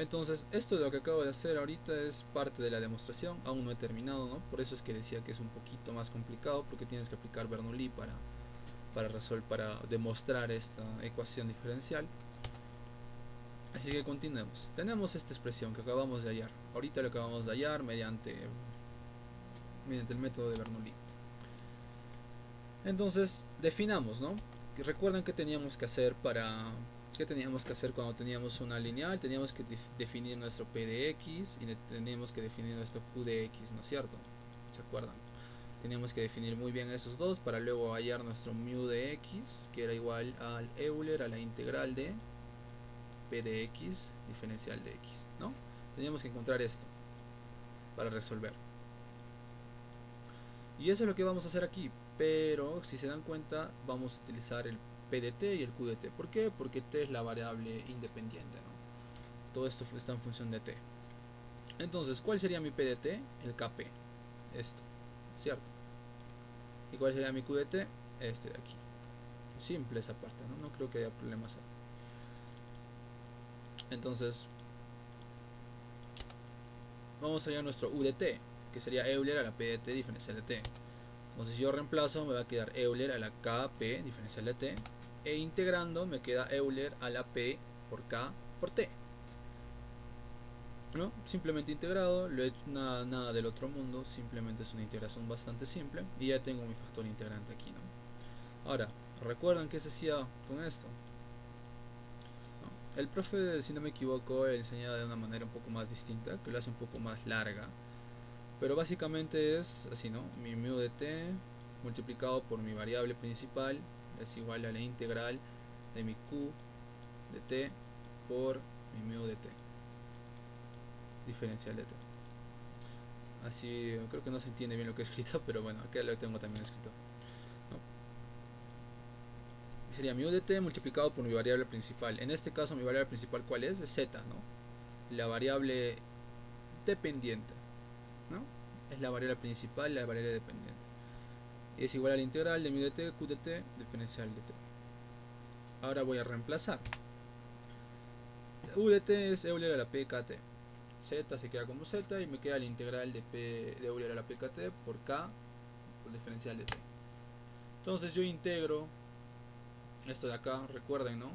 Entonces, esto de lo que acabo de hacer ahorita es parte de la demostración, aún no he terminado, ¿no? Por eso es que decía que es un poquito más complicado, porque tienes que aplicar Bernoulli para demostrar esta ecuación diferencial. Así que continuemos. Tenemos esta expresión que acabamos de hallar. Ahorita lo acabamos de hallar mediante el método de Bernoulli. Entonces, definamos, ¿no? Recuerden qué teníamos que hacer cuando teníamos una lineal. Teníamos que definir nuestro p de x y teníamos que definir nuestro q de x, ¿no es cierto? ¿Se acuerdan? Teníamos que definir muy bien esos dos para luego hallar nuestro mu de x, que era igual al Euler a la integral de p de x diferencial de x, ¿no? teníamos que encontrar esto para resolver. Y eso es lo que vamos a hacer aquí, pero si se dan cuenta vamos a utilizar el P de t y el Q de t. ¿Por qué? Porque t es la variable independiente, ¿no? Todo esto está en función de t. Entonces, ¿cuál sería mi P de t? El Kp, esto, ¿cierto? ¿Y cuál sería mi Q de t? Este de aquí. Simple esa parte, ¿no? No creo que haya problemas ahí. Entonces, vamos a hallar nuestro U de t, que sería Euler a la P de t diferencial de t. Entonces si yo reemplazo me va a quedar Euler a la Kp diferencial de t, e integrando me queda Euler a la P por K por t, ¿no? Simplemente integrado, lo he hecho nada del otro mundo, simplemente es una integración bastante simple y ya tengo mi factor integrante aquí, ¿no? Ahora, ¿recuerdan qué se hacía con esto? ¿No? El profe, si no me equivoco, enseña de una manera un poco más distinta, que lo hace un poco más larga. Pero básicamente es así, ¿no? Mi mu de t multiplicado por mi variable principal es igual a la integral de mi q de t por mi mu de t diferencial de t. Así, creo que no se entiende bien lo que he escrito, pero bueno, acá lo tengo también escrito, ¿no? Sería mu de t multiplicado por mi variable principal. En este caso mi variable principal, ¿cuál es? Es z, ¿no? La variable dependiente, ¿no? Es la variable principal, la variable dependiente. Es igual a la integral de mu de t, q de t, diferencial de t. Ahora voy a reemplazar. U de t es Euler a la p kt. Z se queda como z y me queda la integral de p de Euler a la p kt por k por diferencial de t. Entonces yo integro esto de acá, recuerden, ¿no?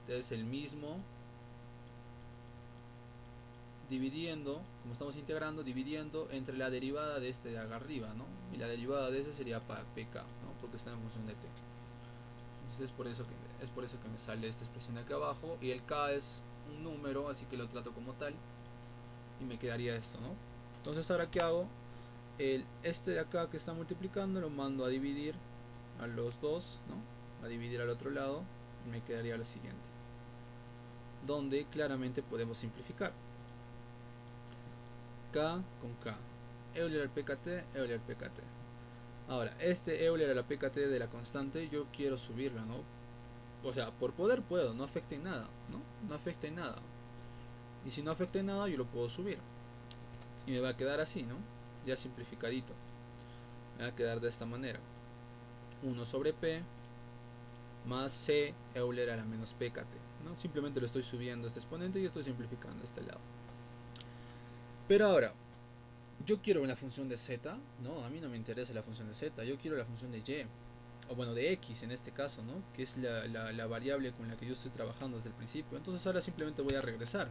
Es el mismo dividiendo, como estamos integrando, dividiendo entre la derivada de este de acá arriba, ¿no? Y la derivada de ese sería pk, ¿no? Porque está en función de t. Entonces es por eso que me sale esta expresión de acá abajo, y el k es un número, así que lo trato como tal y me quedaría esto, ¿no? Entonces ahora ¿qué hago? Este de acá que está multiplicando lo mando a dividir a los dos, ¿no? A dividir al otro lado y me quedaría lo siguiente, donde claramente podemos simplificar k con k, Euler al pkt, Euler al pkt. Ahora, este Euler a la pkt de la constante yo quiero subirla, ¿no? O sea, por poder puedo, no afecta en nada, ¿no? No afecta en nada. Y si no afecta en nada, yo lo puedo subir. Y me va a quedar así, ¿no? Ya simplificadito. Me va a quedar de esta manera. 1 sobre p más c Euler a la menos pkt, ¿no? Simplemente lo estoy subiendo este exponente y estoy simplificando este lado. Pero ahora, yo quiero una función de z, no, a mí no me interesa la función de z, yo quiero la función de y, o bueno, de x en este caso, ¿no? Que es la variable con la que yo estoy trabajando desde el principio. Entonces ahora simplemente voy a regresar.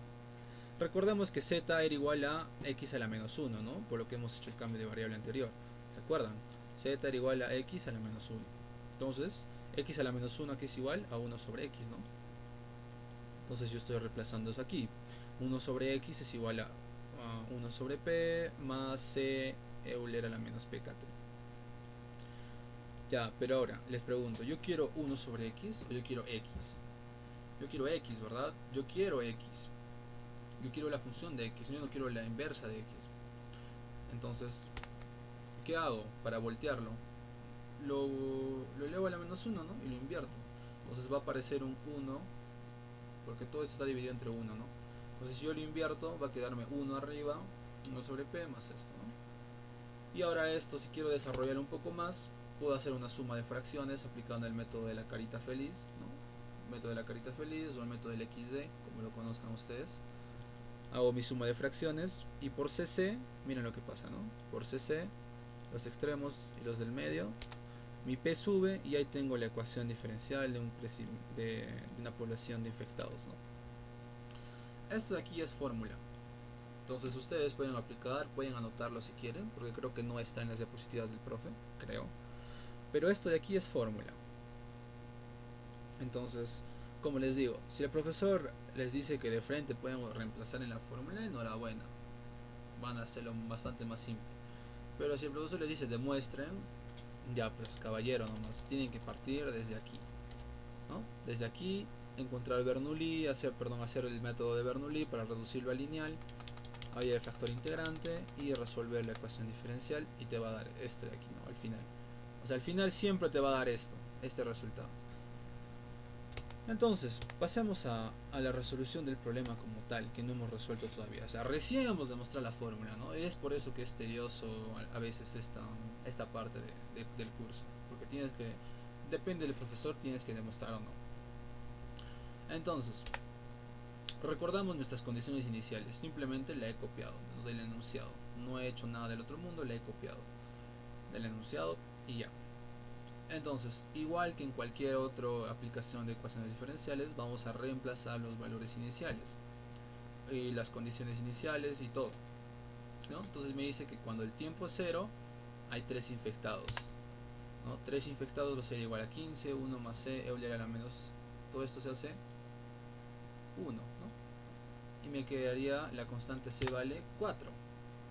Recordemos que z era igual a x a la menos 1, ¿no? Por lo que hemos hecho el cambio de variable anterior. ¿Recuerdan? Z era igual a x a la menos 1. Entonces, x a la menos 1 aquí es igual a 1 sobre x, ¿no? Entonces yo estoy reemplazando eso aquí. 1 sobre x es igual a 1 sobre p más c Euler a la menos pkt. Ya, pero ahora les pregunto, ¿yo quiero 1 sobre x o yo quiero x? Yo quiero x, ¿verdad? Yo quiero x. Yo quiero la función de x, yo no quiero la inversa de x. Entonces, ¿qué hago para voltearlo? Lo elevo a la menos 1, ¿no? Y lo invierto. Entonces va a aparecer un 1, porque todo esto está dividido entre 1, ¿no? Entonces si yo lo invierto, va a quedarme 1 arriba, 1 sobre p más esto, ¿no? Y ahora esto, si quiero desarrollar un poco más, puedo hacer una suma de fracciones aplicando el método de la carita feliz, ¿no? El método de la carita feliz o el método del XD, como lo conozcan ustedes. Hago mi suma de fracciones y por CC, miren lo que pasa, ¿no? Por CC, los extremos y los del medio, mi P sube y ahí tengo la ecuación diferencial de una población de infectados, ¿no? Esto de aquí es fórmula. Entonces ustedes pueden aplicar, pueden anotarlo si quieren, porque creo que no está en las diapositivas del profe, creo. Pero esto de aquí es fórmula. Entonces, como les digo, si el profesor les dice que de frente pueden reemplazar en la fórmula, enhorabuena, van a hacerlo bastante más simple. Pero si el profesor les dice demuestren, ya pues caballero nomás, tienen que partir desde aquí, ¿no? Desde aquí encontrar Bernoulli, hacer el método de Bernoulli para reducirlo a lineal, hallar el factor integrante y resolver la ecuación diferencial y te va a dar este de aquí, ¿no? Al final. O sea, al final siempre te va a dar este resultado. Entonces, pasemos a la resolución del problema como tal, que no hemos resuelto todavía. O sea, recién hemos demostrado la fórmula, ¿no? Y es por eso que es tedioso a veces esta parte del curso. Porque tienes que, depende del profesor, tienes que demostrar o no. Entonces, recordamos nuestras condiciones iniciales. Simplemente la he copiado, ¿no? Del enunciado. No he hecho nada del otro mundo, la he copiado del enunciado y ya. Entonces, igual que en cualquier otra aplicación de ecuaciones diferenciales, vamos a reemplazar los valores iniciales y las condiciones iniciales y todo, ¿no? Entonces me dice que cuando el tiempo es 0 hay 3 infectados, ¿no? 3 infectados va a ser igual a 15, 1 más c, Euler a la menos, todo esto se hace 1, ¿no? Y me quedaría la constante c vale 4,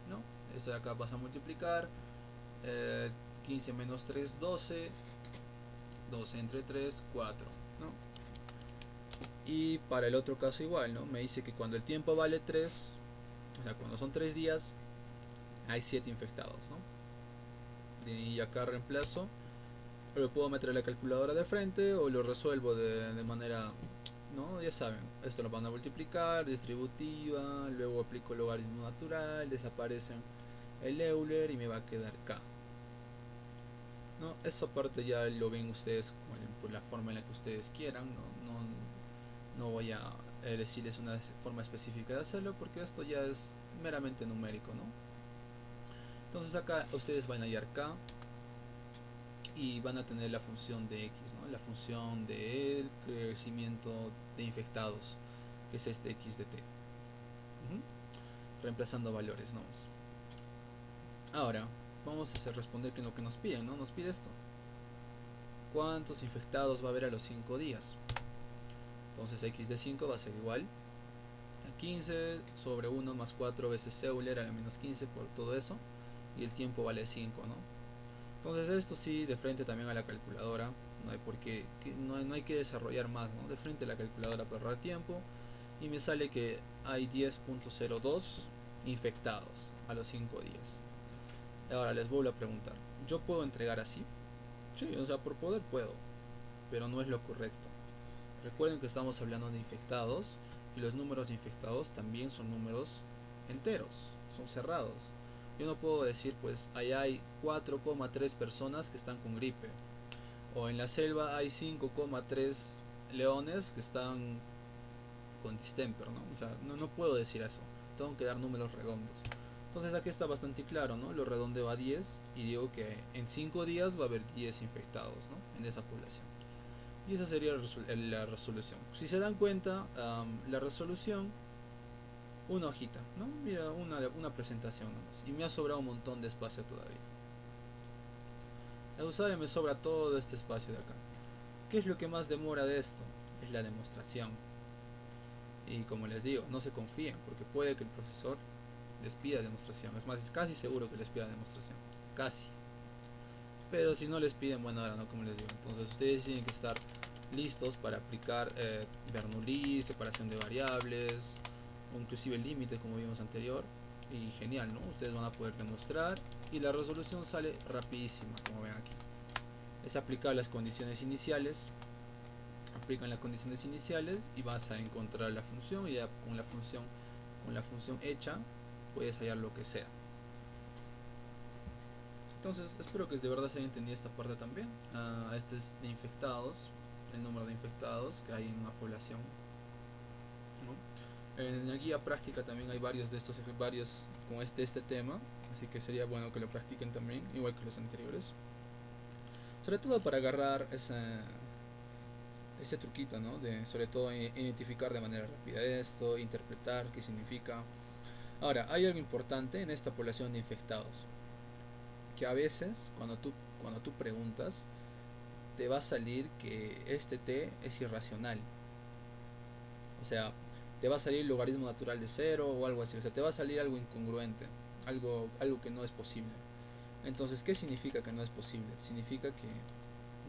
¿no? Esto de acá vas a multiplicar, 15 menos 3, 12, 12 entre 3, 4, ¿no? Y para el otro caso igual, ¿no? Me dice que cuando el tiempo vale 3, o sea, cuando son 3 días, hay 7 infectados, ¿no? Y acá reemplazo, lo puedo meter a la calculadora de frente o lo resuelvo de manera, ¿no? Ya saben, esto lo van a multiplicar, distributiva, luego aplico logaritmo natural, desaparece el Euler y me va a quedar K. ¿No? Esa parte ya lo ven ustedes por la forma en la que ustedes quieran, no voy a decirles una forma específica de hacerlo porque esto ya es meramente numérico, ¿no? Entonces acá ustedes van a hallar K y van a tener la función de X, ¿no? La función del crecimiento de infectados, que es este X de T. Reemplazando valores, ¿no? Ahora, vamos a hacer responder que lo que nos piden, ¿no? Nos pide esto. ¿Cuántos infectados va a haber a los 5 días? Entonces X de 5 va a ser igual a 15 sobre 1 más 4 veces Euler a la menos 15 por todo eso. Y el tiempo vale 5, ¿no? Entonces esto sí, de frente también a la calculadora. No hay por qué, no hay que desarrollar más, ¿no? De frente a la calculadora para ahorrar tiempo. Y me sale que hay 10.02 infectados a los 5 días. Ahora les vuelvo a preguntar, ¿yo puedo entregar así? Sí, o sea, por poder puedo, pero no es lo correcto. Recuerden que estamos hablando de infectados y los números de infectados también son números enteros, son cerrados. Yo no puedo decir, pues, allá hay 4,3 personas que están con gripe, o en la selva hay 5,3 leones que están con distemper, ¿no? O sea, no puedo decir eso, tengo que dar números redondos. Entonces aquí está bastante claro, ¿no? Lo redondeo a 10 y digo que en 5 días va a haber 10 infectados, ¿no? En esa población. Y esa sería la resolución. Si se dan cuenta, la resolución, una hojita, ¿no? Mira, una presentación nomás. Y me ha sobrado un montón de espacio todavía. El me sobra todo este espacio de acá. ¿Qué es lo que más demora de esto? Es la demostración. Y como les digo, no se confíen, porque puede que el profesor les pida demostración. Es más, es casi seguro que les pida demostración. Casi. Pero si no les piden, bueno, ahora no, como les digo. Entonces ustedes tienen que estar listos para aplicar Bernoulli, separación de variables, o inclusive el límite como vimos anterior. Y genial, ¿no? Ustedes van a poder demostrar y la resolución sale rapidísima, como ven aquí. Es aplicar las condiciones iniciales. Aplican las condiciones iniciales y vas a encontrar la función y ya con la función hecha puedes hallar lo que sea. Entonces espero que de verdad se haya entendido esta parte también. Este es de infectados, el número de infectados que hay en una población, ¿no? En la guía práctica también hay varios de estos, varios con este tema, así que sería bueno que lo practiquen también, igual que los anteriores. Sobre todo para agarrar ese truquito, ¿no? De sobre todo identificar de manera rápida esto, interpretar qué significa. Ahora, hay algo importante en esta población de infectados, que a veces cuando tú preguntas te va a salir que este t es irracional. O sea, te va a salir el logaritmo natural de 0 o algo así. O sea, te va a salir algo incongruente, algo que no es posible. Entonces, ¿qué significa que no es posible? Significa que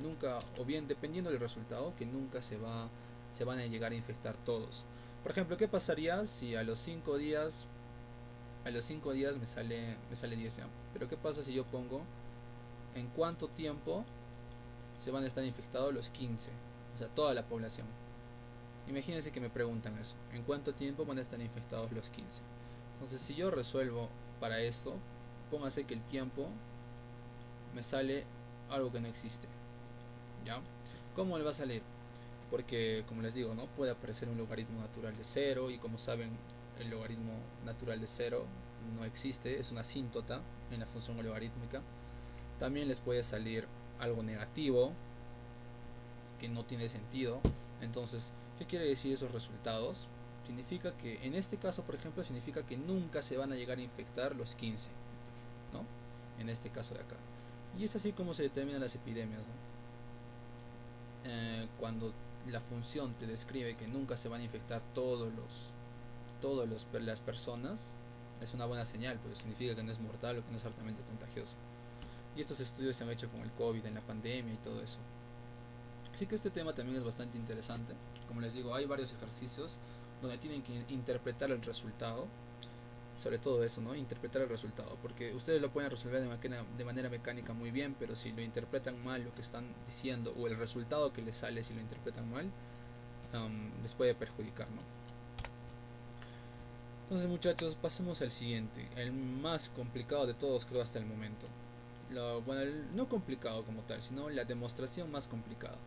nunca, o bien dependiendo del resultado, que nunca se van a llegar a infectar todos. Por ejemplo, ¿qué pasaría si a los 5 días A los 5 días me sale 10 ya. Pero ¿qué pasa si yo pongo en cuánto tiempo se van a estar infectados los 15? O sea, toda la población. Imagínense que me preguntan eso. ¿En cuánto tiempo van a estar infectados los 15? Entonces, si yo resuelvo para esto, póngase que el tiempo me sale algo que no existe. ¿Ya? ¿Cómo le va a salir? Porque, como les digo, ¿no? Puede aparecer un logaritmo natural de 0 y como saben, el logaritmo natural de 0 no existe, es una asíntota en la función logarítmica. También les puede salir algo negativo que no tiene sentido. Entonces, ¿qué quiere decir esos resultados? Significa que, en este caso, por ejemplo, significa que nunca se van a llegar a infectar los 15, ¿no? En este caso de acá. Y es así como se determinan las epidemias, ¿no? Cuando la función te describe que nunca se van a infectar las personas, es una buena señal, pues significa que no es mortal o que no es altamente contagioso. Y estos estudios se han hecho con el COVID, en la pandemia y todo eso. Así que este tema también es bastante interesante. Como les digo, hay varios ejercicios donde tienen que interpretar el resultado. Sobre todo eso, ¿no? Interpretar el resultado. Porque ustedes lo pueden resolver de manera mecánica muy bien, pero si lo interpretan mal lo que están diciendo o el resultado que les sale si lo interpretan mal, les puede perjudicar, ¿no? Entonces, muchachos, pasemos al siguiente, el más complicado de todos creo hasta el momento. No complicado como tal, sino la demostración más complicada,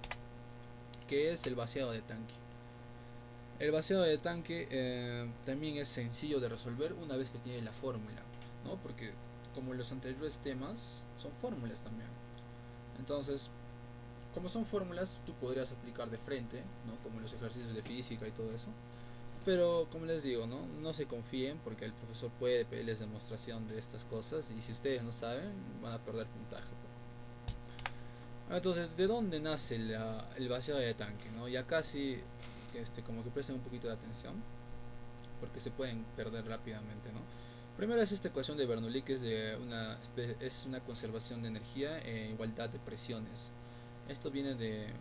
que es el vaciado de tanque. El vaciado de tanque también es sencillo de resolver una vez que tiene la fórmula, ¿no? Porque como los anteriores temas son fórmulas también. Entonces, como son fórmulas, tú podrías aplicar de frente, ¿no? Como los ejercicios de física y todo eso. Pero como les digo, no se confíen porque el profesor puede pedirles demostración de estas cosas y si ustedes no saben van a perder puntaje. Entonces, ¿de dónde nace el vaciado de tanque? ¿No? Y acá sí, como que presten un poquito de atención porque se pueden perder rápidamente, ¿no? Primero es esta ecuación de Bernoulli, que es una conservación de energía e igualdad de presiones. Esto viene de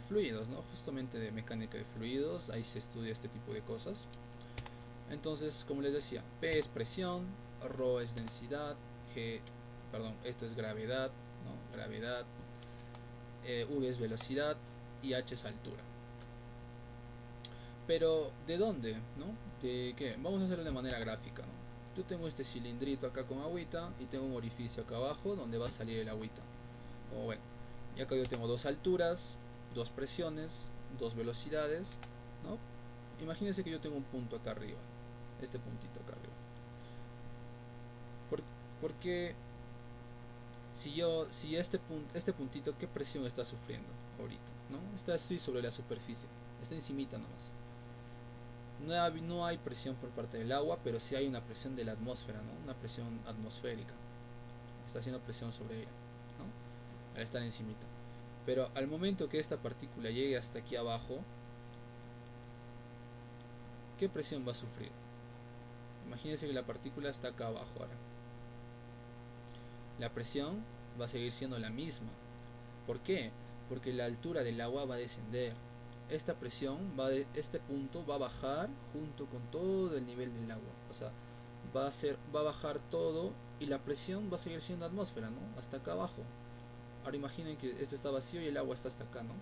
fluidos, ¿no? Justamente de mecánica de fluidos, ahí se estudia este tipo de cosas. Entonces, como les decía, P es presión, ρ es densidad, esto es gravedad, ¿no? Gravedad, V es velocidad y H es altura. Pero, ¿de dónde? ¿No? ¿De qué? Vamos a hacerlo de manera gráfica, ¿no? Yo tengo este cilindrito acá con agüita y tengo un orificio acá abajo donde va a salir el agüita. Como ven. Y acá yo tengo dos alturas, dos presiones, dos velocidades, ¿no? Imagínense que yo tengo un punto acá arriba, este puntito acá arriba. Porque si este puntito, ¿qué presión está sufriendo ahorita? ¿No? Estoy sobre la superficie, está encimita nomás. No hay presión por parte del agua, pero sí hay una presión de la atmósfera, ¿no? Una presión atmosférica. Está haciendo presión sobre ella, ¿no? Al estar encimita. Pero al momento que esta partícula llegue hasta aquí abajo, ¿qué presión va a sufrir? Imagínense que la partícula está acá abajo ahora. La presión va a seguir siendo la misma. ¿Por qué? Porque la altura del agua va a descender. Esta presión este punto va a bajar junto con todo el nivel del agua. O sea, va a bajar todo y la presión va a seguir siendo atmósfera, ¿no? Hasta acá abajo. Ahora imaginen que esto está vacío y el agua está hasta acá, ¿no?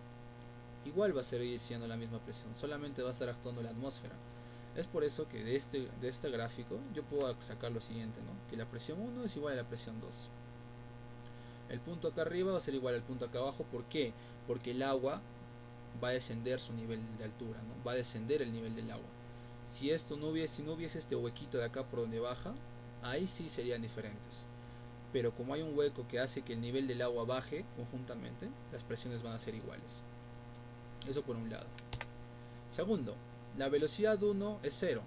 Igual va a seguir siendo la misma presión, solamente va a estar actuando la atmósfera. Es por eso que de este gráfico yo puedo sacar lo siguiente, ¿no? Que la presión 1 es igual a la presión 2. El punto acá arriba va a ser igual al punto acá abajo. ¿Por qué? Porque el agua va a descender su nivel de altura, ¿no? Va a descender el nivel del agua. Si no hubiese este huequito de acá por donde baja, ahí sí serían diferentes. Pero como hay un hueco que hace que el nivel del agua baje conjuntamente, las presiones van a ser iguales. Eso por un lado. Segundo, la velocidad 1 es 0.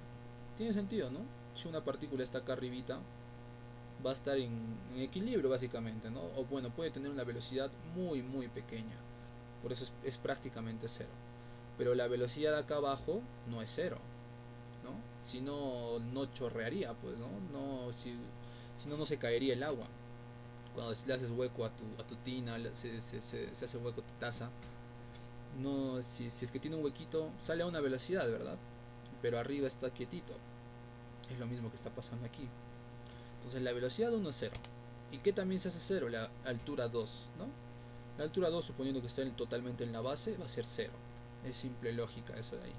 Tiene sentido, ¿no? Si una partícula está acá arribita, va a estar en equilibrio básicamente, ¿no? O bueno, puede tener una velocidad muy muy pequeña. Por eso es prácticamente 0. Pero la velocidad acá abajo no es 0, ¿no? Si no, no chorrearía, pues, ¿no? Si no, no se caería el agua. Cuando le haces hueco a tu tina, se hace hueco a tu taza, no, si es que tiene un huequito, sale a una velocidad, ¿verdad? Pero arriba está quietito. Es lo mismo que está pasando aquí. Entonces la velocidad 1 es 0. ¿Y qué también se hace 0? La altura 2, ¿no? La altura 2, suponiendo que esté totalmente en la base, va a ser 0. Es simple lógica eso de ahí.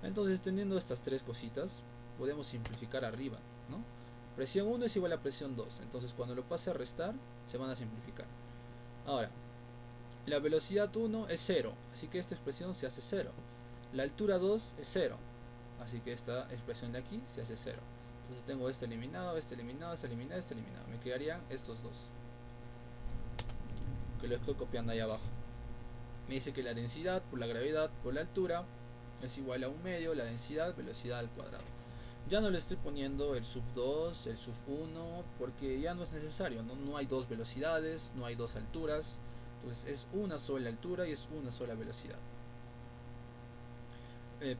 Entonces, teniendo estas tres cositas, podemos simplificar arriba, ¿no? Presión 1 es igual a presión 2. Entonces, cuando lo pase a restar, se van a simplificar. Ahora, la velocidad 1 es 0, así que esta expresión se hace 0. La altura 2 es 0, así que esta expresión de aquí se hace 0. Entonces tengo este eliminado, este eliminado, este eliminado, este eliminado. Me quedarían estos dos, que lo estoy copiando ahí abajo. Me dice que la densidad por la gravedad por la altura es igual a 1 medio la densidad velocidad al cuadrado. Ya no le estoy poniendo el sub 2, el sub 1, porque ya no es necesario, ¿no? No hay dos velocidades, no hay dos alturas. Entonces es una sola altura y es una sola velocidad.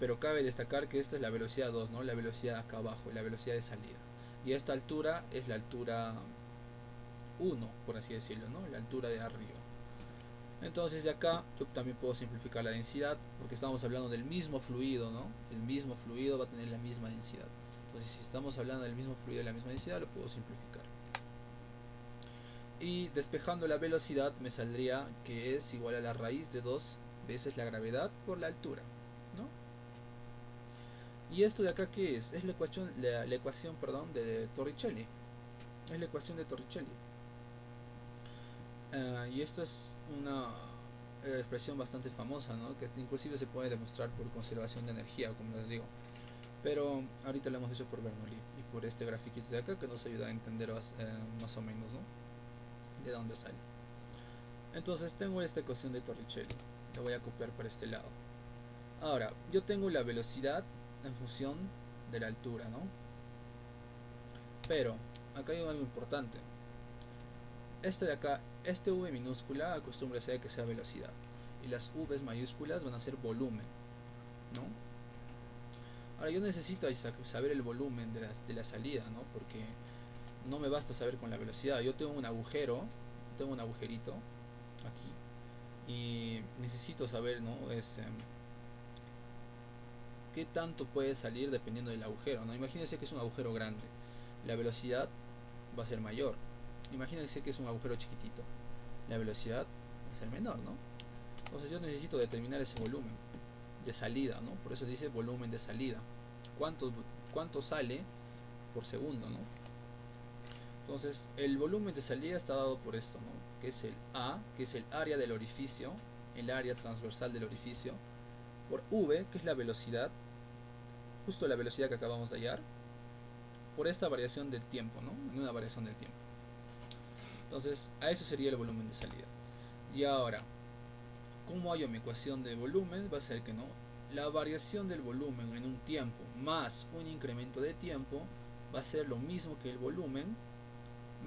Pero cabe destacar que esta es la velocidad 2, ¿no? La velocidad acá abajo, la velocidad de salida. Y esta altura es la altura 1, por así decirlo, ¿no? La altura de arriba. Entonces de acá yo también puedo simplificar la densidad, porque estamos hablando del mismo fluido, ¿no? El mismo fluido va a tener la misma densidad. Entonces si estamos hablando del mismo fluido y la misma densidad, lo puedo simplificar. Y despejando la velocidad me saldría que es igual a la raíz de 2 veces la gravedad por la altura, ¿no? ¿Y esto de acá qué es? Es la ecuación, perdón, de Torricelli. Es la ecuación de Torricelli. Y esto es una expresión bastante famosa, ¿no? Que inclusive se puede demostrar por conservación de energía, como les digo. Pero ahorita lo hemos hecho por Bernoulli y por este grafiquito de acá que nos ayuda a entender más o menos, ¿no? De dónde sale. Entonces tengo esta ecuación de Torricelli. La voy a copiar para este lado. Ahora, yo tengo la velocidad en función de la altura, ¿no? Pero acá hay algo importante. Este de acá, este V minúscula acostumbra a que sea velocidad. Y las V's mayúsculas van a ser volumen, ¿no? Ahora yo necesito saber el volumen de la salida, ¿no? Porque no me basta saber con la velocidad. Yo tengo un agujero, tengo un agujerito aquí. Y necesito saber, ¿no? Qué tanto puede salir dependiendo del agujero, ¿no? Imagínense que es un agujero grande. La velocidad va a ser mayor. Imagínense que es un agujero chiquitito. La velocidad va a ser menor, ¿no? Entonces yo necesito determinar ese volumen de salida, ¿no? Por eso dice volumen de salida. ¿Cuánto sale por segundo, ¿no? Entonces el volumen de salida está dado por esto, ¿no? Que es el A, que es el área del orificio, el área transversal del orificio, por V, que es la velocidad, justo la velocidad que acabamos de hallar, por esta variación del tiempo, ¿no? En una variación del tiempo. Entonces, a eso sería el volumen de salida. Y ahora, ¿cómo hallo mi ecuación de volumen? Va a ser que no, la variación del volumen en un tiempo más un incremento de tiempo va a ser lo mismo que el volumen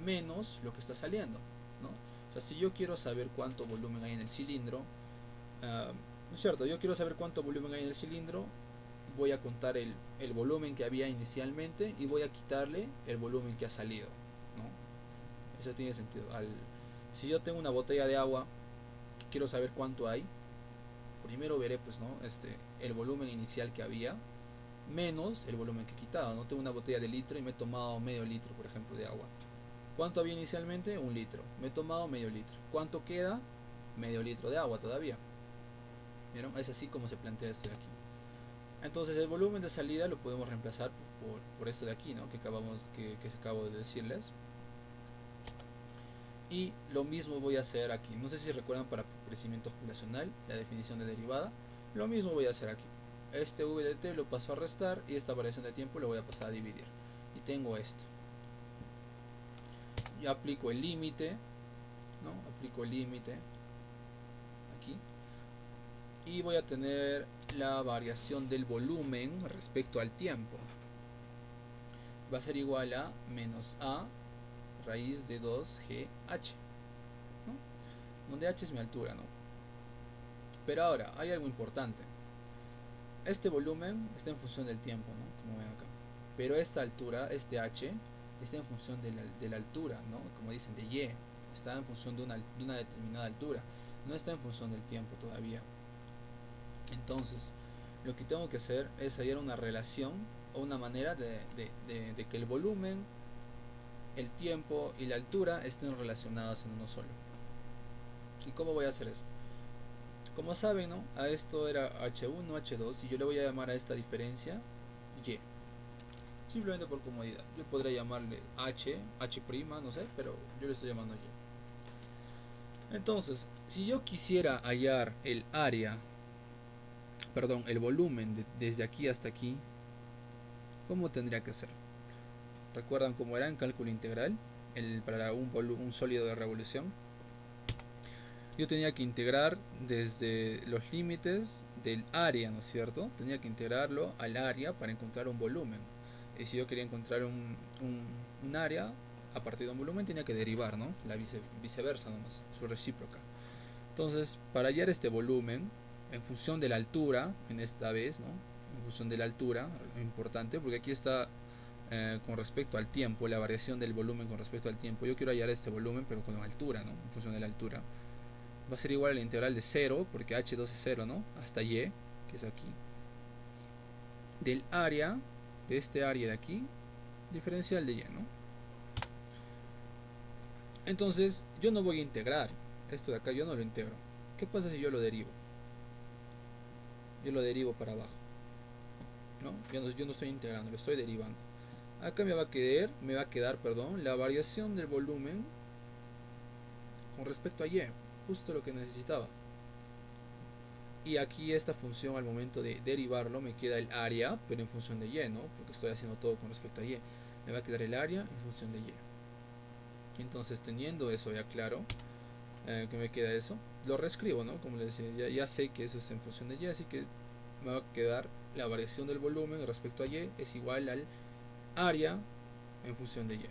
menos lo que está saliendo, ¿no? O sea, si yo quiero saber cuánto volumen hay en el cilindro, ¿no es cierto? Yo quiero saber cuánto volumen hay en el cilindro, voy a contar el volumen que había inicialmente y voy a quitarle el volumen que ha salido, ¿no? Eso tiene sentido. Si yo tengo una botella de agua, quiero saber cuánto hay, primero veré, pues, ¿no? El volumen inicial que había menos el volumen que he quitado, ¿no? Tengo una botella de litro y me he tomado medio litro, por ejemplo, de agua. ¿Cuánto había inicialmente? 1 litro. Me he tomado medio litro. ¿Cuánto queda? Medio litro de agua todavía. ¿Vieron? Es así como se plantea esto de aquí. Entonces el volumen de salida lo podemos reemplazar por esto de aquí, ¿no? Que acabo de decirles. Y lo mismo voy a hacer aquí. No sé si recuerdan para crecimiento poblacional la definición de derivada. Lo mismo voy a hacer aquí. Este v de t lo paso a restar y esta variación de tiempo lo voy a pasar a dividir. Y tengo esto. Yo aplico el límite, ¿no? Aplico el límite aquí. Y voy a tener la variación del volumen respecto al tiempo. Va a ser igual a menos a raíz de 2gh, ¿no? Donde h es mi altura, ¿no? Pero ahora, hay algo importante. Este volumen está en función del tiempo, ¿no? Como ven acá. Pero esta altura, este h, está en función de la altura, ¿no? Como dicen, de y. Está en función de una determinada altura. No está en función del tiempo todavía. Entonces, lo que tengo que hacer es hallar una relación o una manera de que el volumen el tiempo y la altura estén relacionados en uno solo. ¿Y cómo voy a hacer eso? Como saben, ¿no? A esto era H1, H2 y yo le voy a llamar a esta diferencia Y. Simplemente por comodidad. Yo podría llamarle H', no sé, pero yo le estoy llamando Y. Entonces, si yo quisiera hallar el área, perdón, el volumen desde aquí hasta aquí, ¿cómo tendría que ser? ¿Recuerdan cómo era en cálculo integral? Para un sólido de revolución. Yo tenía que integrar desde los límites del área, ¿no es cierto? Tenía que integrarlo al área para encontrar un volumen. Y si yo quería encontrar un área a partir de un volumen, tenía que derivar, ¿no? La viceversa nomás, su recíproca. Entonces, para hallar este volumen, en función de la altura, en esta vez, ¿no? En función de la altura, importante, porque aquí está con respecto al tiempo, la variación del volumen con respecto al tiempo. Yo quiero hallar este volumen, pero con altura, ¿no? En función de la altura. Va a ser igual a la integral de 0, porque h2 es 0, ¿no? Hasta y, que es aquí. Del área, de este área de aquí, diferencial de y, ¿no? Entonces, yo no voy a integrar. Esto de acá yo no lo integro. ¿Qué pasa si yo lo derivo? Yo lo derivo para abajo, ¿no? Yo no estoy integrando, lo estoy derivando. Acá me va a quedar, perdón, la variación del volumen con respecto a y, justo lo que necesitaba. Y aquí esta función al momento de derivarlo me queda el área, pero en función de y, ¿no? Porque estoy haciendo todo con respecto a y. Me va a quedar el área en función de y. Entonces, teniendo eso ya claro, que me queda eso, lo reescribo, ¿no? Como les decía, ya sé que eso es en función de y, así que me va a quedar la variación del volumen respecto a y es igual al área en función de y.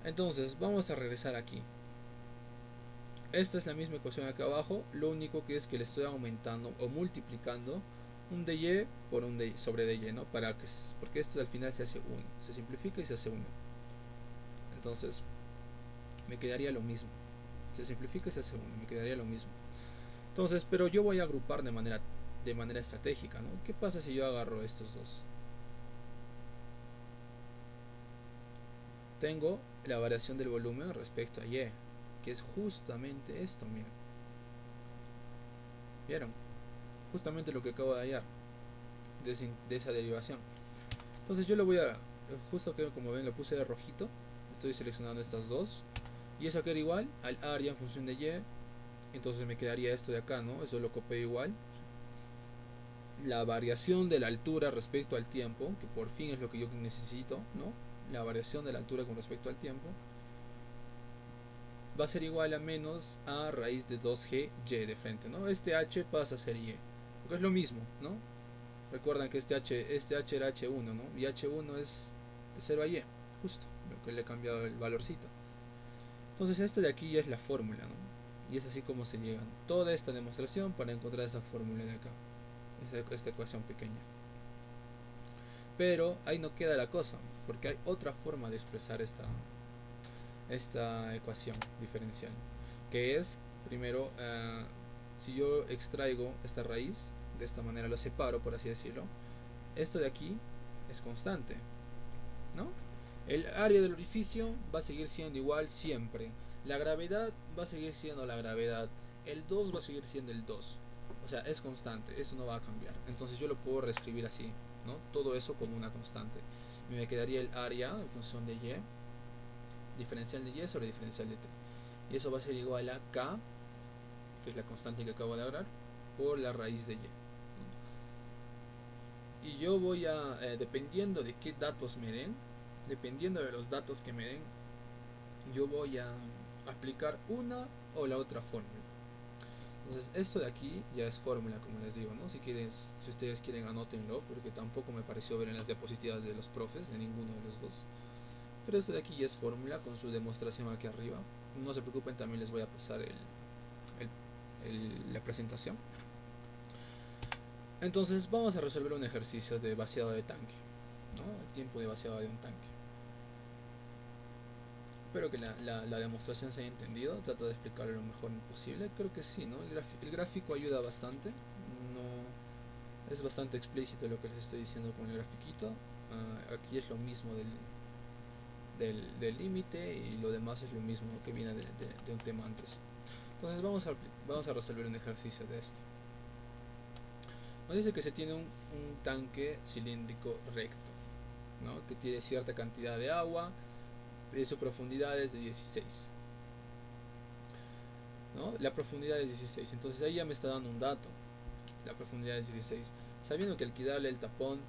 Entonces, vamos a regresar aquí. Esta es la misma ecuación acá abajo, lo único que es que le estoy aumentando o multiplicando un dy por un dy sobre dy, ¿no? Porque esto al final se hace 1, se simplifica y se hace 1. Entonces me quedaría lo mismo. Se simplifica y se hace 1, me quedaría lo mismo. Entonces, pero yo voy a agrupar de manera estratégica, ¿no? ¿Qué pasa si yo agarro estos dos? Tengo la variación del volumen respecto a y, que es justamente esto, miren. ¿Vieron? Justamente lo que acabo de hallar de esa derivación. Entonces yo lo voy a, justo que como ven lo puse de rojito, estoy seleccionando estas dos y eso queda igual al área en función de y. Entonces me quedaría esto de acá, ¿no? Eso lo copio igual. La variación de la altura respecto al tiempo, que por fin es lo que yo necesito, ¿no? La variación de la altura con respecto al tiempo va a ser igual a menos a raíz de 2g y de frente, ¿no? Este h pasa a ser y, porque es lo mismo, ¿no? Recuerdan que este h era h1, ¿no? Y h1 es de 0 a y, justo, lo que le he cambiado el valorcito. Entonces este de aquí ya es la fórmula, ¿no? Y es así como se llega toda esta demostración para encontrar esa fórmula de acá, esta ecuación pequeña. Pero ahí no queda la cosa, porque hay otra forma de expresar esta ecuación diferencial, que es, primero, si yo extraigo esta raíz, de esta manera lo separo, por así decirlo, esto de aquí es constante, ¿no? El área del orificio va a seguir siendo igual siempre. La gravedad va a seguir siendo la gravedad. El 2 va a seguir siendo el 2. O sea, es constante, eso no va a cambiar. Entonces yo lo puedo reescribir así, ¿no? Todo eso como una constante. Y me quedaría el área en función de y, diferencial de y sobre diferencial de t. Y eso va a ser igual a k, que es la constante que acabo de hablar, por la raíz de y. Y yo voy a, dependiendo de qué datos me den, dependiendo de los datos que me den, yo voy a aplicar una o la otra fórmula. Entonces esto de aquí ya es fórmula, como les digo, ¿no? Si ustedes quieren anótenlo, porque tampoco me pareció ver en las diapositivas de los profes, de ninguno de los dos. Pero esto de aquí ya es fórmula con su demostración aquí arriba. No se preocupen, también les voy a pasar la presentación. Entonces vamos a resolver un ejercicio de vaciado de tanque, ¿no? El tiempo de vaciado de un tanque. Espero que la demostración se haya entendido. Trato de explicarlo lo mejor posible. Creo que sí, ¿no? El gráfico ayuda bastante. No, es bastante explícito lo que les estoy diciendo con el grafiquito. Aquí es lo mismo del límite, y lo demás es lo mismo que viene de un tema antes. Entonces vamos a resolver un ejercicio de esto. Nos dice que se tiene un tanque cilíndrico recto, ¿no? Que tiene cierta cantidad de agua, y su profundidad es de 16, ¿no? La profundidad es 16, entonces ahí ya me está dando un dato. La profundidad es 16, sabiendo que al quitarle el tapón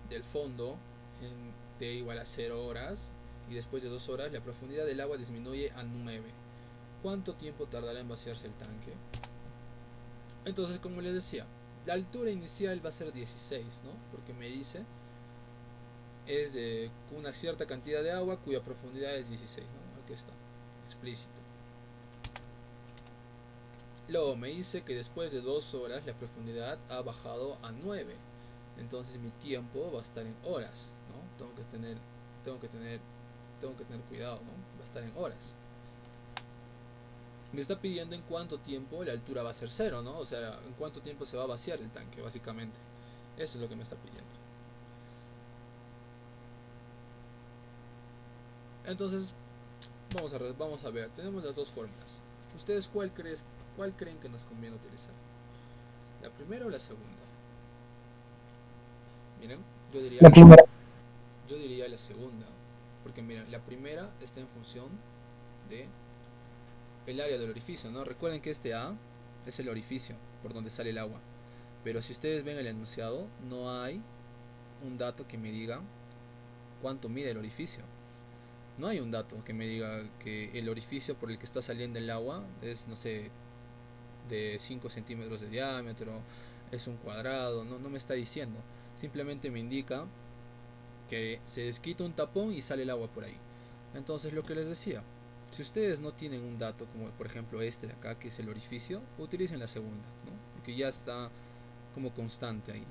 del fondo en t igual a 0 horas, y después de 2 horas la profundidad del agua disminuye a 9. ¿Cuánto tiempo tardará en vaciarse el tanque? Entonces, como les decía, la altura inicial va a ser 16, ¿no? Porque me dice es de una cierta cantidad de agua cuya profundidad es 16, ¿no? Aquí está, explícito. Luego me dice que después de 2 horas la profundidad ha bajado a 9. Entonces mi tiempo va a estar en horas, ¿no? Tengo que tener cuidado, ¿no? Va a estar en horas. Me está pidiendo en cuánto tiempo la altura va a ser 0, ¿no? O sea, en cuánto tiempo se va a vaciar el tanque, básicamente. Eso es lo que me está pidiendo. Entonces, vamos a ver. Tenemos las dos fórmulas. ¿Ustedes cuál creen que nos conviene utilizar? ¿La primera o la segunda? Miren, La primera. yo diría la segunda. Porque miren, la primera está en función de el área del orificio, ¿no? Recuerden que este A es el orificio por donde sale el agua. Pero si ustedes ven el enunciado, no hay un dato que me diga cuánto mide el orificio. No hay un dato que me diga que el orificio por el que está saliendo el agua es, no sé, de 5 centímetros de diámetro, es un cuadrado, no me está diciendo. Simplemente me indica que se desquita un tapón y sale el agua por ahí. Entonces, lo que les decía, si ustedes no tienen un dato como por ejemplo este de acá, que es el orificio, utilicen la segunda, ¿no? Porque ya está como constante ahí.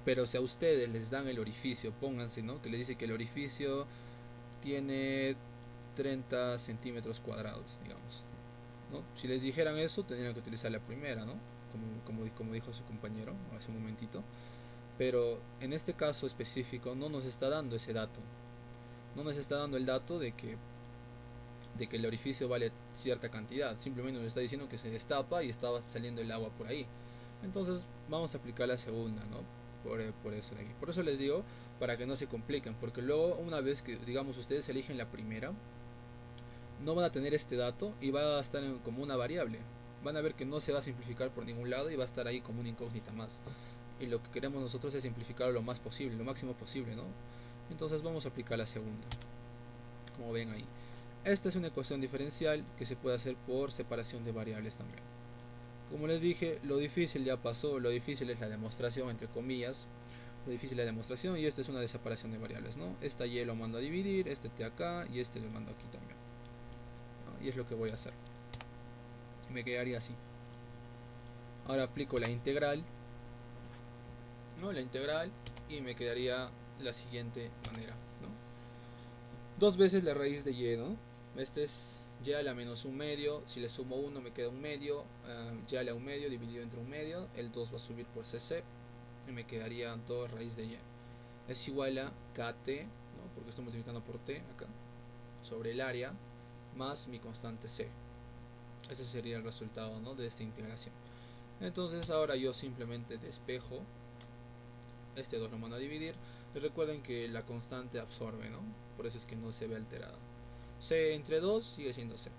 Pero si a ustedes les dan el orificio, pónganse, ¿no? Que les dice que el orificio tiene 30 centímetros cuadrados, digamos, ¿no? Si les dijeran eso, tendrían que utilizar la primera, ¿no? Como dijo su compañero hace un momentito. Pero en este caso específico no nos está dando ese dato. No nos está dando el dato de que el orificio vale cierta cantidad. Simplemente nos está diciendo que se destapa y estaba saliendo el agua por ahí. Entonces vamos a aplicar la segunda, ¿no? Por eso de aquí. Por eso les digo, para que no se compliquen. Porque luego, una vez que, digamos, ustedes eligen la primera, no van a tener este dato y va a estar como una variable. Van a ver que no se va a simplificar por ningún lado y va a estar ahí como una incógnita más. Y lo que queremos nosotros es simplificarlo lo más posible, lo máximo posible, ¿no? Entonces vamos a aplicar la segunda, como ven ahí. Esta es una ecuación diferencial que se puede hacer por separación de variables también. Como les dije, lo difícil ya pasó, lo difícil es la demostración, entre comillas. Lo difícil es la demostración, y esto es una de separación de variables, ¿no? Esta y lo mando a dividir, este t acá y este lo mando aquí también, ¿no? Y es lo que voy a hacer. Me quedaría así. Ahora aplico la integral, ¿no? La integral, y me quedaría la siguiente manera, ¿no? Dos veces la raíz de y, ¿no? Este es y a la menos un medio. Si le sumo 1 me queda un medio. Y a la un medio dividido entre un medio. El 2 va a subir por cc y me quedaría 2 raíz de y. Es igual a kt, ¿no? Porque estoy multiplicando por t acá, sobre el área más mi constante c. Ese sería el resultado, ¿no? De esta integración. Entonces ahora yo simplemente despejo. Este 2 lo mando a dividir. Y recuerden que la constante absorbe, ¿no? Por eso es que no se ve alterado. C entre 2 sigue siendo C.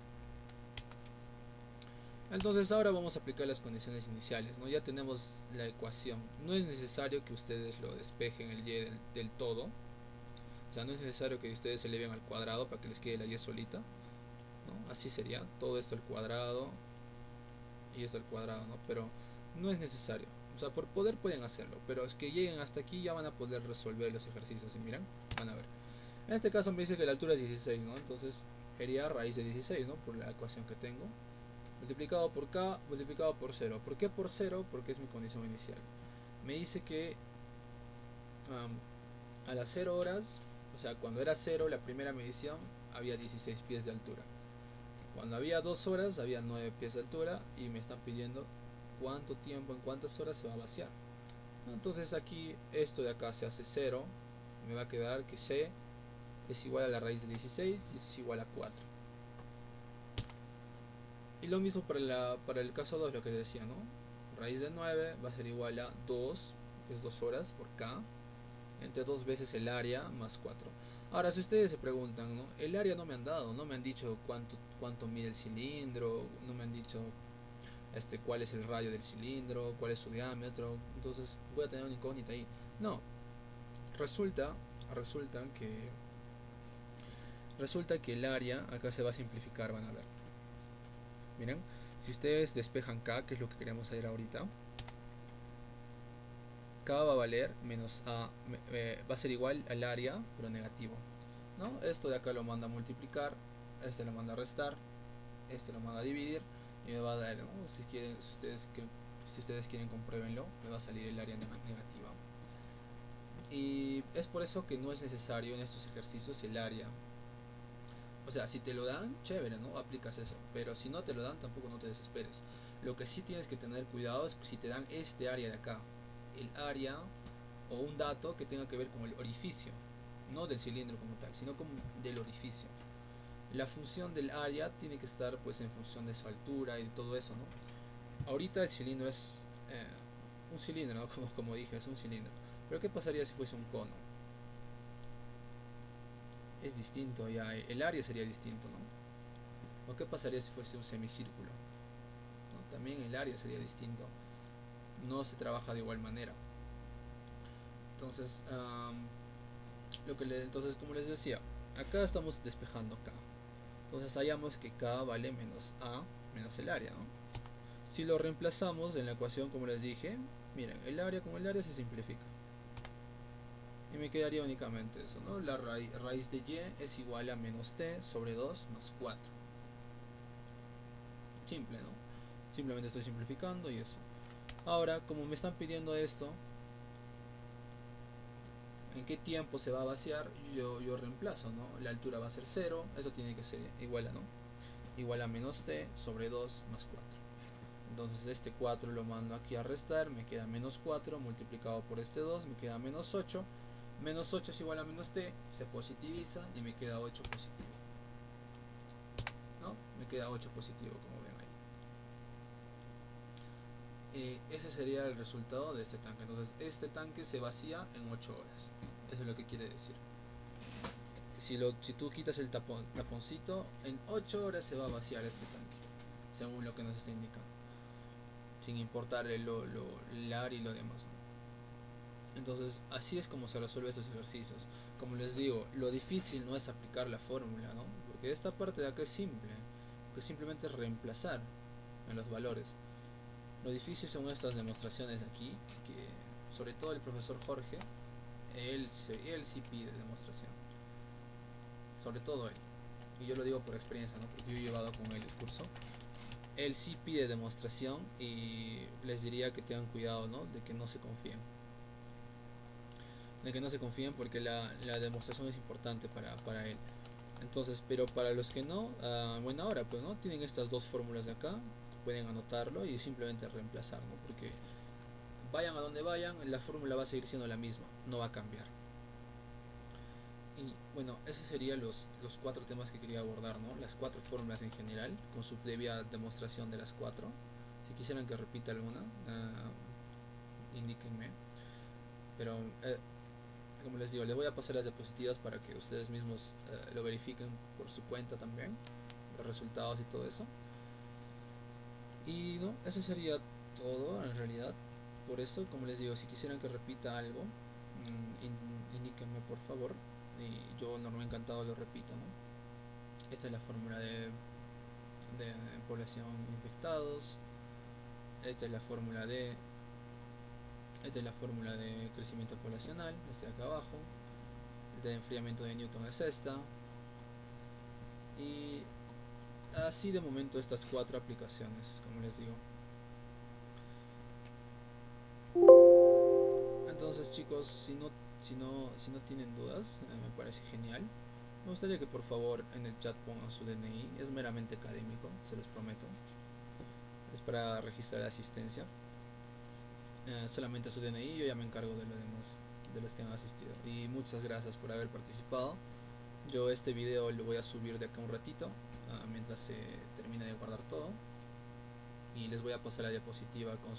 Entonces ahora vamos a aplicar las condiciones iniciales, ¿no? Ya tenemos la ecuación. No es necesario que ustedes lo despejen el y del todo. O sea, no es necesario que ustedes se eleven al cuadrado para que les quede la y solita, ¿no? Así sería, todo esto al cuadrado y esto al cuadrado, ¿no? Pero no es necesario. O sea, por poder pueden hacerlo, pero es que lleguen hasta aquí ya van a poder resolver los ejercicios. Y miren, van a ver. En este caso me dice que la altura es 16, ¿no? Entonces sería raíz de 16, ¿no? Por la ecuación que tengo. Multiplicado por k, multiplicado por 0. ¿Por qué por 0? Porque es mi condición inicial. Me dice que a las 0 horas, o sea, cuando era 0 la primera medición, había 16 pies de altura. Cuando había 2 horas, había 9 pies de altura. Y me están pidiendo cuánto tiempo, en cuántas horas se va a vaciar. Entonces aquí esto de acá se hace 0. Me va a quedar que C es igual a la raíz de 16 y eso es igual a 4. Y lo mismo para el caso 2, lo que decía, ¿no? Raíz de 9 va a ser igual a 2, es 2 horas por K, entre 2 veces el área más 4. Ahora, si ustedes se preguntan, ¿no? El área no me han dado, no me han dicho cuánto mide el cilindro, no me han dicho cuál es el radio del cilindro, cuál es su diámetro, entonces voy a tener una incógnita ahí. No, resulta, resulta que resulta que el área acá se va a simplificar, van a ver. Miren, si ustedes despejan K, que es lo que queremos hacer ahorita, K va a valer menos A, va a ser igual al área, pero negativo, ¿no? Esto de acá lo manda a multiplicar, este lo manda a restar, este lo manda a dividir, y me va a dar, ¿no? Si quieren, si ustedes quieren compruébenlo, me va a salir el área negativa. Y es por eso que no es necesario en estos ejercicios el área. O sea, si te lo dan, chévere, ¿no? Aplicas eso. Pero si no te lo dan, tampoco no te desesperes. Lo que sí tienes que tener cuidado es si te dan este área de acá. El área o un dato que tenga que ver con el orificio. No del cilindro como tal, sino como del orificio. La función del área tiene que estar pues en función de su altura y de todo eso, ¿no? Ahorita el cilindro es un cilindro, ¿no? Como dije, es un cilindro. Pero ¿qué pasaría si fuese un cono? Es distinto ya, el área sería distinto, ¿no? ¿O qué pasaría si fuese un semicírculo? ¿No? También el área sería distinto. No se trabaja de igual manera. Entonces, entonces como les decía, acá estamos despejando K. Entonces hallamos que K vale menos A menos el área, ¿no? Si lo reemplazamos en la ecuación como les dije, miren, el área con el área se simplifica. Y me quedaría únicamente eso, ¿no? La raíz de Y es igual a menos T sobre 2 más 4. Simple, ¿no? Simplemente estoy simplificando y eso. Ahora, como me están pidiendo esto, ¿en qué tiempo se va a vaciar? Yo reemplazo, ¿no? La altura va a ser 0, eso tiene que ser igual a, ¿no? Igual a menos T sobre 2 más 4. Entonces este 4 lo mando aquí a restar, me queda menos 4 multiplicado por este 2, me queda menos 8. Menos 8 es igual a menos T, se positiviza y me queda 8 positivo, ¿no? Me queda 8 positivo, como ven ahí. Ese sería el resultado de este tanque. Entonces este tanque se vacía en 8 horas. Eso es lo que quiere decir. Si tú quitas el taponcito, en 8 horas se va a vaciar este tanque, según lo que nos está indicando, sin importar el AR y lo demás, ¿no? Entonces así es como se resuelve esos ejercicios. Como les digo, lo difícil no es aplicar la fórmula, ¿no? Porque esta parte de acá es simple, que simplemente es reemplazar en los valores. Lo difícil son estas demostraciones aquí, que sobre todo el profesor Jorge, él sí pide demostración, sobre todo él. Y yo lo digo por experiencia, ¿no? Porque yo he llevado con él el curso. Él sí pide demostración y les diría que tengan cuidado, ¿no? De que no se confíen. De que no se confíen porque la demostración es importante para él. Entonces, pero para los que no, bueno, ahora pues no tienen estas dos fórmulas de acá, pueden anotarlo y simplemente reemplazar, ¿no? Porque vayan a donde vayan, la fórmula va a seguir siendo la misma, no va a cambiar. Y bueno, esos serían los 4 temas que quería abordar, ¿no? Las 4 fórmulas en general, con su debida demostración de las 4. Si quisieran que repita alguna, indíquenme. Pero como les digo, les voy a pasar las diapositivas para que ustedes mismos lo verifiquen por su cuenta también, los resultados y todo eso. Y no, eso sería todo en realidad. Por eso, como les digo, si quisieran que repita algo, indíquenme por favor. Y yo normalmente encantado lo repito, ¿no? Esta es la fórmula de población infectados. Esta es la fórmula de crecimiento poblacional, desde acá abajo. El de enfriamiento de Newton es esta. Y así de momento estas 4 aplicaciones, como les digo. Entonces chicos, si no tienen dudas, me parece genial. Me gustaría que por favor en el chat pongan su DNI, es meramente académico, se los prometo. Es para registrar la asistencia. Solamente su DNI, yo ya me encargo de lo demás, de los que han asistido. Y muchas gracias por haber participado. Yo este video lo voy a subir de acá un ratito, mientras se termina de guardar todo, y les voy a pasar la diapositiva con